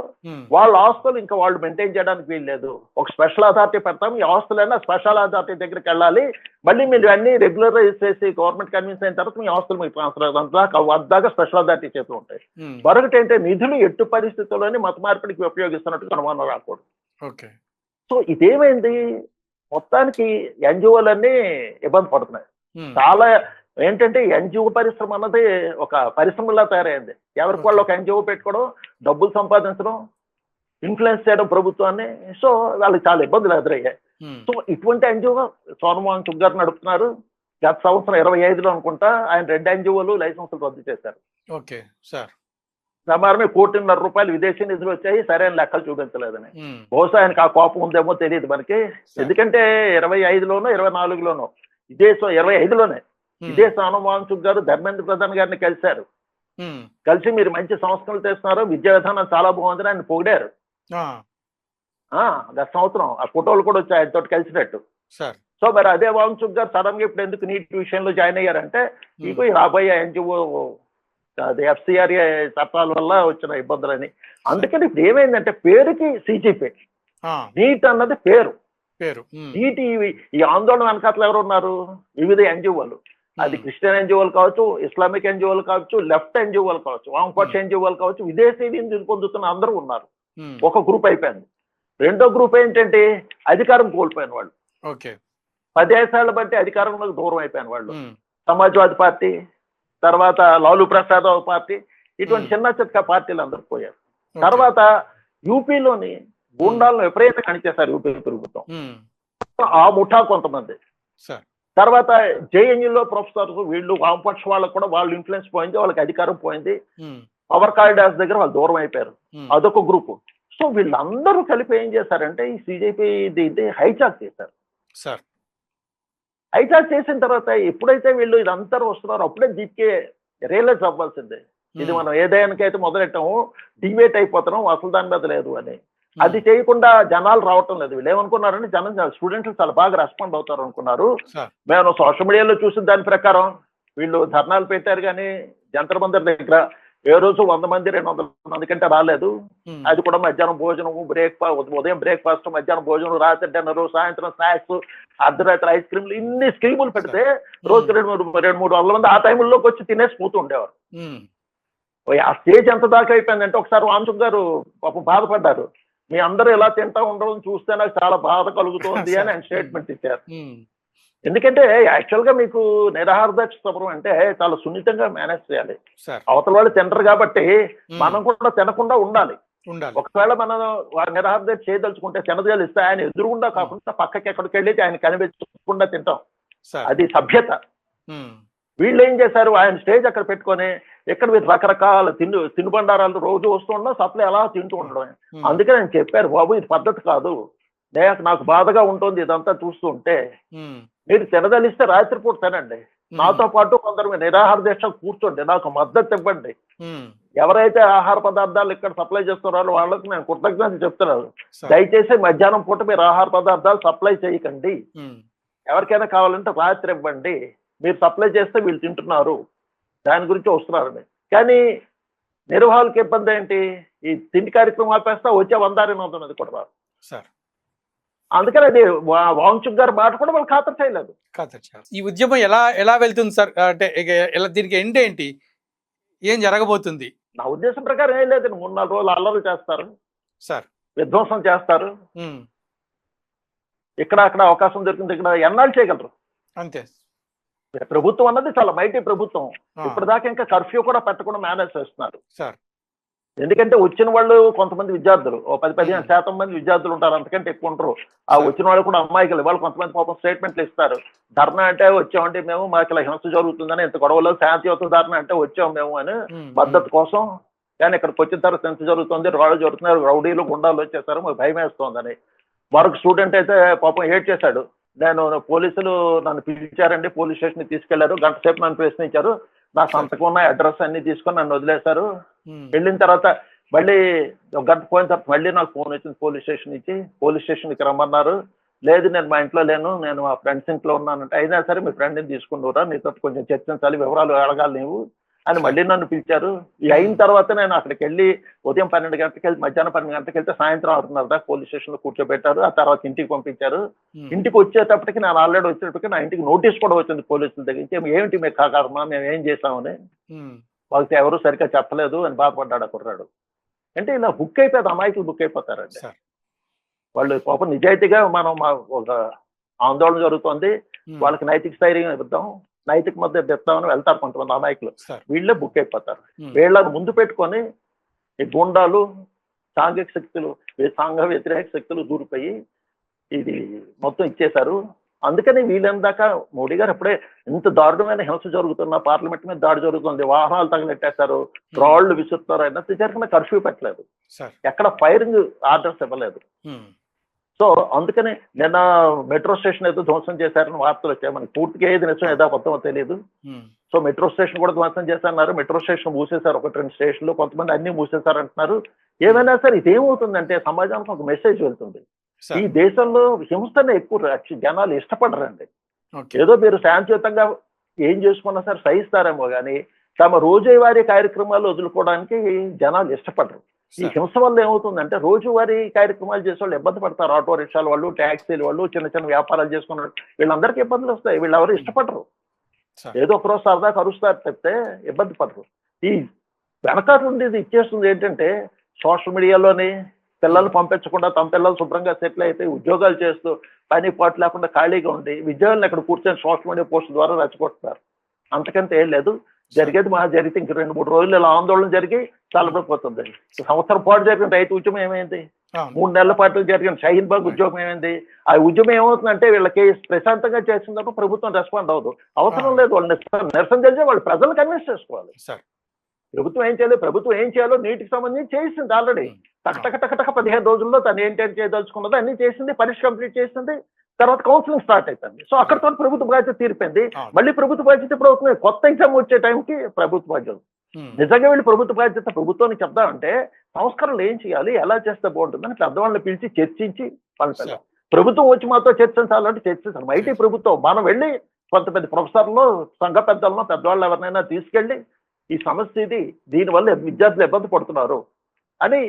వాళ్ళ ఆస్తులు ఇంకా వాళ్ళు మెయింటైన్ చేయడానికి వీల్లేదు. ఒక స్పెషల్ అథారిటీ పెడతాం, ఈ ఆస్తులైనా స్పెషల్ అథారిటీ దగ్గరికి వెళ్ళాలి, మళ్ళీ మీరు అన్ని రెగ్యులరైజ్ చేసి గవర్నమెంట్ కన్విన్స్ అయిన తర్వాత మీ ఆస్తులు మీకు ట్రాన్స్ఫర్ వద్దాకా స్పెషల్ అథారిటీ చేస్తూ ఉంటాయి. మరొకటి ఏంటంటే నిధులు ఎట్టు పరిస్థితుల్లోనే మత మార్పిడికి ఉపయోగిస్తున్నట్టు అనుమానం రాకూడదు. సో ఇదేమైంది, మొత్తానికి ఎన్జిఓలన్నీ ఇబ్బంది పడుతున్నాయి. చాలా ఏంటంటే ఎన్జిఓ పరిశ్రమ అన్నది ఒక పరిశ్రమలా తయారైంది. ఎవరికి వాళ్ళు ఒక ఎన్జిఓ పెట్టుకోవడం, డబ్బులు సంపాదించడం, ఇన్ఫ్లుయెన్స్ చేయడం ప్రభుత్వాన్ని. సో వాళ్ళకి చాలా ఇబ్బందులు ఎదురయ్యాయి. సో ఇటువంటి ఎన్జిఓ సోనమోహన్ సుగ్ గారు నడుపుతున్నారు. గత సంవత్సరం 25లో అనుకుంటా ఆయన 2 ఎన్జిఓలు లైసెన్సులు రద్దు చేశారు. సమానమే ₹1.5 కోటి విదేశీ నిధులు వచ్చాయి, సరైన లెక్కలు చూపించలేదని. బహుశా ఆయనకు ఆ కోపం ఉందేమో తెలియదు మనకి. ఎందుకంటే 25లోనో 24లోనో ఇదే 25లోనే ఇదే సోనమోహన్ సుగ్ గారు ధర్మేంద్ర ప్రధాన్ గారిని కలిశారు. కలిసి మీరు మంచి సంస్కరణలు చేస్తున్నారు, విద్యా విధానం చాలా బాగుందని ఆయన పొగిడారు. గత సంవత్సరం ఆ ఫోటోలు కూడా వచ్చాయి ఆయనతో కలిసినట్టు. సో మరి అదే మోహన్ సుగ్ గారు సడన్ గా ఇప్పుడు ఎందుకు నీట్ విషయంలో జాయిన్ అయ్యారంటే మీకు రాబోయే ఎన్జిఓ అది FCRA చట్టాల వల్ల వచ్చిన ఇబ్బందులని. అందుకని ఇప్పుడు ఏమైందంటే పేరుకి CGP, నీట్ అన్నది పేరు. నీట్ ఈ ఆందోళన వెనకాతలు ఎవరు ఉన్నారు, వివిధ ఎన్జిఓలు. అది క్రిస్టియన్ ఎన్జిఓలు కావచ్చు, ఇస్లామిక్ ఎన్జిఓలు కావచ్చు, లెఫ్ట్ ఎన్జిఓలు కావచ్చు, వామపక్ష ఎన్జిఓలు కావచ్చు, విదేశీ నిధులు పొందుతున్న అందరూ ఉన్నారు. ఒక గ్రూప్ అయిపోయింది. రెండో గ్రూప్ ఏంటంటే అధికారం కోల్పోయిన వాళ్ళు, 10 ఏళ్ల బట్టి అధికారంలోకి దూరం అయిపోయిన వాళ్ళు. సమాజ్వాదీ పార్టీ, తర్వాత లాలూ ప్రసాద్ పార్టీ, ఇటువంటి చిన్న చిన్న పార్టీలు అందరూ పోయారు. తర్వాత యూపీలోని గూండాలను విపరీతంగా కనిచేశారు యూపీ ప్రభుత్వం, ఆ ముఠా కొంతమంది. తర్వాత జేఎన్యూలో ప్రొఫెసర్స్ వీళ్ళు వామపక్ష వాళ్ళకు కూడా వాళ్ళు ఇన్ఫ్లుయెన్స్ పోయింది, వాళ్ళకి అధికారం పోయింది, పవర్ కారిడార్స్ దగ్గర వాళ్ళు దూరం అయిపోయారు. అదొక గ్రూపు. సో వీళ్ళందరూ కలిపి ఏం చేశారంటే ఈ CGP దీన్ని హైజాక్ చేశారు. హైజాక్ చేసిన తర్వాత ఎప్పుడైతే వీళ్ళు ఇదంతా వస్తున్నారో అప్పుడే దీనికి రియలైజ్ అవ్వాల్సిందే, ఇది మనం ఏదైనాకైతే మొదలెట్టాము డిబేట్ అయిపోతున్నాం, అసలు దాని మీద లేదు అని. అది చేయకుండా జనాలు రావటం లేదు. వీళ్ళు ఏమనుకున్నారని స్టూడెంట్స్ చాలా బాగా రెస్పాండ్ అవుతారు అనుకున్నారు. మేము సోషల్ మీడియాలో చూసిన దాని ప్రకారం వీళ్ళు ధర్నాలు పెట్టారు, కానీ జంతర్ మందిర్ దగ్గర ఏ రోజు 100 మంది 200 మంది కంటే రాలేదు. అది కూడా మధ్యాహ్నం భోజనం, ఉదయం బ్రేక్ఫాస్ట్, మధ్యాహ్నం భోజనం, రాత్రి డిన్నర్, సాయంత్రం స్నాక్స్, అర్ధరాత్రి ఐస్ క్రీమ్లు, ఇన్ని స్కీములు పెడితే రోజు 200-300 మంది ఆ టైంలోకి వచ్చి తినేసి పోతూ ఉండేవారు. ఆ స్టేజ్ ఎంత దాకా అయిపోయిందంటే ఒకసారి మోహన్ సుగ్ గారు పాపం బాధపడ్డారు. మీ అందరూ ఇలా తింటా ఉండడం చూస్తే నాకు చాలా బాధ కలుగుతోంది అని ఆయన స్టేట్మెంట్ ఇచ్చారు. ఎందుకంటే యాక్చువల్ గా మీకు నిరాహారదీక్ష సమరం అంటే చాలా సున్నితంగా మేనేజ్ చేయాలి. అవతల వాళ్ళు తింటారు కాబట్టి మనం కూడా తినకుండా ఉండాలి. ఒకవేళ మనం నిరాహారదీక్ష చేయదలుచుకుంటే తినదలు ఇస్తే ఆయన ఎదురుగుండా కాకుండా పక్కకి ఎక్కడికి వెళ్ళి ఆయన కనిపించకుండా తింటాం, అది సభ్యత. వీళ్ళు ఏం చేశారు, ఆయన స్టేజ్ అక్కడ పెట్టుకొని ఇక్కడ మీరు రకరకాల తినుబండారాలు రోజు వస్తుండడం, సప్లై అలా తింటూ ఉండడం. అందుకని ఆయన చెప్పారు, బాబు ఇది పద్ధతి కాదు, నాకు బాధగా ఉంటుంది ఇదంతా చూస్తుంటే, మీరు తినదలిస్తే రాత్రిపూట తినండి, నాతో పాటు కొందరు నిరాహార దీక్ష కూర్చోండి, నాకు మద్దతు ఇవ్వండి. ఎవరైతే ఆహార పదార్థాలు ఇక్కడ సప్లై చేస్తున్నారో వాళ్ళకి నేను కృతజ్ఞతలు చెప్తున్నాను. దయచేసి మధ్యాహ్నం పూట మీరు ఆహార పదార్థాలు సప్లై చేయకండి, ఎవరికైనా కావాలంటే రాత్రి ఇవ్వండి, మీరు సప్లై చేస్తే వీళ్ళు తింటున్నారు, దాని గురించి వస్తున్నారండి. కానీ నిర్వాహకులకి ఇబ్బంది ఏంటి, ఈ తిండి కార్యక్రమం ఆపేస్తా వచ్చే 100-200 మంది కూడా రారు. అందుకని అది మోహన్ సుగ్ గారి మాట కూడా వాళ్ళు ఖాతరు చేయలేదు. ఈ ఉద్యమం ఎలా వెళ్తుంది సార్, అంటే దీనికి ఎండ్ ఏంటి, ఏం జరగబోతుంది? నా ఉద్దేశం ప్రకారం ఏం లేదు, 3-4 రోజులు అల్లరి చేస్తారు సార్, విధ్వంసం చేస్తారు, ఇక్కడ అక్కడ అవకాశం దొరికింది ఇక్కడ ఎన్నాళ్ళు చేయగలరు అంతే. ప్రభుత్వం అన్నది చాలా మైటీ ప్రభుత్వం, ఇప్పటిదాకా ఇంకా కర్ఫ్యూ కూడా పెట్టకుండా మేనేజ్ చేస్తున్నారు సార్. ఎందుకంటే వచ్చిన వాళ్ళు కొంతమంది విద్యార్థులు 10-15% మంది విద్యార్థులు ఉంటారు, అంతకంటే ఎక్కువ ఉంటారు. ఆ వచ్చిన వాళ్ళు కూడా అమ్మాయిలు, వాళ్ళు కొంతమంది పాపం స్టేట్మెంట్లు ఇస్తారు, ధర్నా అంటే వచ్చామంటే మేము, మాకు ఇలా హింస జరుగుతుందని, ఇంత గొడవలో శాంతియుత ధర్నా అంటే వచ్చాము మేము అని మద్దతు కోసం. కానీ ఇక్కడికి వచ్చిన తర్వాత హింస జరుగుతుంది, రాళ్ళు జరుగుతున్నారు, రౌడీలు గుండాలు వచ్చేసారు, మాకు భయం వేస్తోందని. మరొక స్టూడెంట్ అయితే పాపం ఏడ్ చేశాడు. పోలీసులు నన్ను పిలిచారండి, పోలీస్ స్టేషన్ తీసుకెళ్లారు, గంట సేపు నన్ను ప్రశ్నించారు, నా సంతకం ఉన్న అడ్రస్ అన్ని తీసుకొని నన్ను వదిలేశారు. వెళ్ళిన తర్వాత మళ్ళీ ఒక గంట పోయిన తర్వాత మళ్ళీ నాకు ఫోన్ వచ్చింది పోలీస్ స్టేషన్ నుంచి, పోలీస్ స్టేషన్కి రమ్మన్నారు. లేదు నేను మా ఇంట్లో లేను, నేను మా ఫ్రెండ్స్ ఇంట్లో ఉన్నానంటే, అయినా సరే మీ ఫ్రెండ్ని తీసుకున్నారా, నీతో కొంచెం చర్చించాలి, వివరాలు అడగాలి నీవు అని మళ్ళీ నన్ను పిలిచారు. ఈ అయిన తర్వాత నేను అక్కడికి వెళ్ళి ఉదయం 12 గంటలకు వెళ్ళి మధ్యాహ్నం 12 గంటలకు వెళ్తే సాయంత్రం 6:30 దాకా పోలీస్ స్టేషన్ లో కూర్చోబెట్టారు. ఆ తర్వాత ఇంటికి పంపించారు. ఇంటికి వచ్చేటప్పటికి నేను ఆల్రెడీ వచ్చేటప్పటికి నా ఇంటికి నోటీస్ కూడా వచ్చింది పోలీసుల దగ్గర నుంచి. ఏమిటి మీకు కాకర్మ, మేము ఏం చేసామని. వాళ్ళకి ఎవరు సరిగ్గా చెప్పలేదు అని బాధపడ్డాడు ఆ కుర్రాడు. అంటే ఇలా బుక్ అయిపోయింది, అమాయకులు బుక్ అయిపోతారండి. వాళ్ళు పాపం నిజాయితీగా మనం ఒక ఆందోళన జరుగుతుంది, వాళ్ళకి నైతిక స్థైర్యం ఇద్దాం, నైతిక మద్దతు ఇద్దామని వెళ్తారు కొంతమంది అమాయకులు. వీళ్ళే బుక్ అయిపోతారు. వీళ్ళని ముందు పెట్టుకొని ఈ గుండాలు, సాంఘిక శక్తులు, సాంఘ వ్యతిరేక శక్తులు దూరిపోయి ఇది మొత్తం ఇచ్చేశారు. అందుకని వీళ్ళని దాకా మోడీ గారు అప్పుడే ఇంత దారుణమైన హింస జరుగుతున్నా, పార్లమెంట్ మీద దాడి జరుగుతుంది, వాహనాలు తగిలెట్టేశారు, రాళ్లు విసురుతారు, అయినా జరిగిన కర్ఫ్యూ పెట్టలేదు, ఎక్కడ ఫైరింగ్ ఆర్డర్స్ ఇవ్వలేదు. సో అందుకని నిన్న మెట్రో స్టేషన్ ఏదో ధ్వంసం చేశారని వార్తలు వచ్చాయి. మనకి పూర్తిగా ఏది నిజం ఏదో అబద్ధమో తెలియదు. సో మెట్రో స్టేషన్ కూడా ధ్వంసం చేశారన్నారు, మెట్రో స్టేషన్ మూసేశారు, 1-2 స్టేషన్లు, కొంతమంది అన్ని మూసేశారు అంటున్నారు. ఏమైనా సరే ఇదేమవుతుందంటే సమాజానికి ఒక మెసేజ్ వెళ్తుంది. ఈ దేశంలో హింసనే ఎక్కువ జనాలు ఇష్టపడరండి. ఏదో మీరు శాంతియుతంగా ఏం చేసుకున్నా సరే సహిస్తారేమో కానీ తమ రోజువారీ కార్యక్రమాలు వదులుకోవడానికి జనాలు ఇష్టపడరు. ఈ హింస వల్ల ఏమవుతుందంటే రోజువారీ కార్యక్రమాలు చేసే వాళ్ళు ఇబ్బంది పడతారు. ఆటో రిక్షాల వాళ్ళు, ట్యాక్సీల వాళ్ళు, చిన్న చిన్న వ్యాపారాలు చేసుకున్న వీళ్ళందరికీ ఇబ్బందులు వస్తాయి. వీళ్ళు ఎవరు ఇష్టపడరు. ఏదో ఒకరోజు సరదా కరుస్తారు తప్పితే ఇబ్బంది పడరు. ఈ వెనకాల నుండి ఇది ఇచ్చేస్తుంది ఏంటంటే సోషల్ మీడియాలోని పిల్లల్ని పంపించకుండా తమ పిల్లలు శుభ్రంగా సెటిల్ అయితే ఉద్యోగాలు చేస్తూ పని పాటు లేకుండా ఖాళీగా ఉండి విద్యార్థులు అక్కడ కూర్చొని సోషల్ మీడియా పోస్ట్ ద్వారా రెచ్చగొట్టున్నారు. అంతకంటే ఏం లేదు. జరిగేది మా జరిగితే ఇంక 2-3 రోజులు ఇలా ఆందోళన జరిగి తలపడిపోతుంది. సంవత్సరం పాటు జరిగిన రైతు ఉద్యమం ఏమైంది, 3 నెలల పాటు జరిగిన షహీన్ బాగ్ ఉద్యోగం ఏమైంది. ఆ ఉద్యమం ఏమవుతుందంటే వీళ్ళకి ప్రశాంతంగా చేసిందప్పుడు ప్రభుత్వం రెస్పాండ్ అవ్వదు. అవసరం లేదు, వాళ్ళు నిరసన తెలిసే వాళ్ళు ప్రజలు కన్విన్స్ చేసుకోవాలి. ప్రభుత్వం ఏం చేయాలి, ప్రభుత్వం ఏం చేయాలో నీటికి సంబంధించి చేసింది ఆల్రెడీ. టక 15 రోజుల్లో తను ఏంటంటే చేయదలుచుకున్నదో అన్ని చేసింది, పరీక్ష కంప్లీట్ చేసింది, తర్వాత కౌన్సిలింగ్ స్టార్ట్ అయిపోయింది. సో అక్కడితో ప్రభుత్వ బాధ్యత తీరిపోయింది. మళ్ళీ ప్రభుత్వ బాధ్యత ఇప్పుడు అవుతుంది, కొత్త ఎగ్జామ్ వచ్చే టైంకి ప్రభుత్వ బాధ్యత. నిజంగా వీళ్ళు ప్రభుత్వ బాధ్యత ప్రభుత్వానికి చెప్దామంటే సంస్కరణలు ఏం చేయాలి, ఎలా చేస్తే బాగుంటుందని పెద్దవాళ్ళని పిలిచి చర్చించి పంపాలి. ప్రభుత్వం వచ్చి మాతో చర్చించాలంటే చర్చించాలి. ఐటీ ప్రభుత్వం మనం వెళ్ళి కొంతమంది ప్రొఫెసర్లు, సంఘ పెద్దలను, పెద్దవాళ్ళు ఎవరినైనా తీసుకెళ్ళి ఈ సమస్య ఇది, దీనివల్ల విద్యార్థులు ఇబ్బంది పడుతున్నారు అని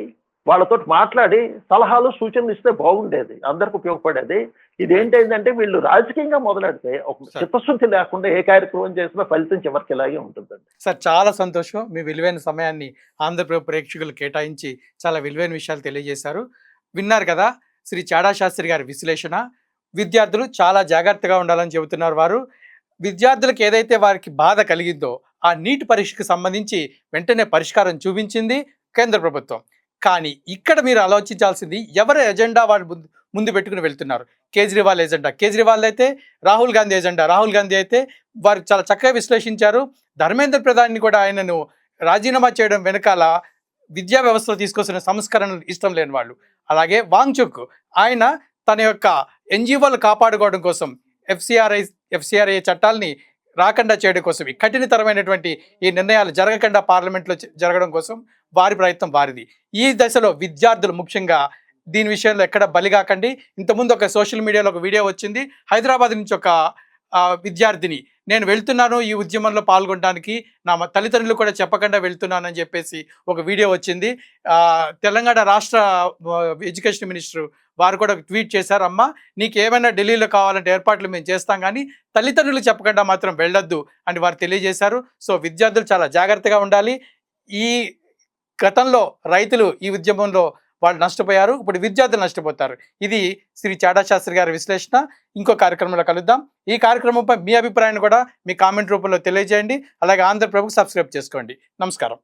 వాళ్ళతో మాట్లాడి సలహాలు సూచనలు ఇస్తే బాగుండేది, అందరికి ఉపయోగపడేది. ఇదేంటంటే వీళ్ళు రాజకీయంగా మొదలెడితే ఒక చిత్తశుద్ధి లేకుండా ఏ కార్యక్రమం చేసినా ఫలితం చివరికి ఇలాగే ఉంటుందండి. సార్ చాలా సంతోషం, మీ విలువైన సమయాన్ని ఆంధ్రప్రదేశ్ ప్రేక్షకులు కేటాయించి చాలా విలువైన విషయాలు తెలియజేశారు. విన్నారు కదా శ్రీ చాడా శాస్త్రి గారి విశ్లేషణ. విద్యార్థులు చాలా జాగ్రత్తగా ఉండాలని చెబుతున్నారు వారు. విద్యార్థులకు ఏదైతే వారికి బాధ కలిగిందో ఆ నీట్ పరీక్షకు సంబంధించి వెంటనే పరిష్కారం చూపించింది కేంద్ర ప్రభుత్వం. కానీ ఇక్కడ మీరు ఆలోచించాల్సింది ఎవరి ఎజెండా వాళ్ళు ముందు పెట్టుకుని వెళ్తున్నారు. కేజ్రీవాల్ ఎజెండా కేజ్రీవాల్ అయితే, రాహుల్ గాంధీ ఎజెండా రాహుల్ గాంధీ అయితే. వారు చాలా చక్కగా విశ్లేషించారు. ధర్మేంద్ర ప్రధాన్ని కూడా ఆయనను రాజీనామా చేయడం వెనకాల విద్యా వ్యవస్థలో తీసుకొస్తున్న సంస్కరణలు ఇష్టం లేని వాళ్ళు. అలాగే వాంగ్చుక్ ఆయన తన యొక్క ఎన్జిఓలు కాపాడుకోవడం కోసం ఎఫ్సిఆర్ఐ చట్టాలని రాకుండా చేయడం కోసం, ఈ కఠినతరమైనటువంటి ఈ నిర్ణయాలు జరగకుండా పార్లమెంట్లో జరగడం కోసం వారి ప్రయత్నం వారిది. ఈ దశలో విద్యార్థులు ముఖ్యంగా దీని విషయంలో ఎక్కడ బలిగాకండి. ఇంతకుముందు ఒక సోషల్ మీడియాలో ఒక వీడియో వచ్చింది, హైదరాబాద్ నుంచి ఒక విద్యార్థిని, నేను వెళ్తున్నాను ఈ ఉద్యమంలో పాల్గొనడానికి, నా తల్లిదండ్రులు కూడా చెప్పకుండా వెళ్తున్నానని చెప్పేసి ఒక వీడియో వచ్చింది. తెలంగాణ రాష్ట్ర ఎడ్యుకేషన్ మినిస్టర్ వారు కూడా ట్వీట్ చేశారు, అమ్మ నీకు ఏమైనా ఢిల్లీలో కావాలంటే ఏర్పాట్లు మేము చేస్తాం కానీ తల్లిదండ్రులు చెప్పకుండా మాత్రం వెళ్ళొద్దు అని వారు తెలియజేశారు. సో విద్యార్థులు చాలా జాగ్రత్తగా ఉండాలి. ఈ గతంలో రైతులు ఈ ఉద్యమంలో వాళ్ళు నష్టపోయారు, ఇప్పుడు విద్యార్థులు నష్టపోతారు. ఇది శ్రీ చాడా శాస్త్రి గారి విశ్లేషణ. ఇంకో కార్యక్రమంలో కలుద్దాం. ఈ కార్యక్రమంపై మీ అభిప్రాయాన్ని కూడా మీ కామెంట్ రూపంలో తెలియజేయండి. అలాగే ఆంధ్రప్రభకు సబ్స్క్రైబ్ చేసుకోండి. నమస్కారం.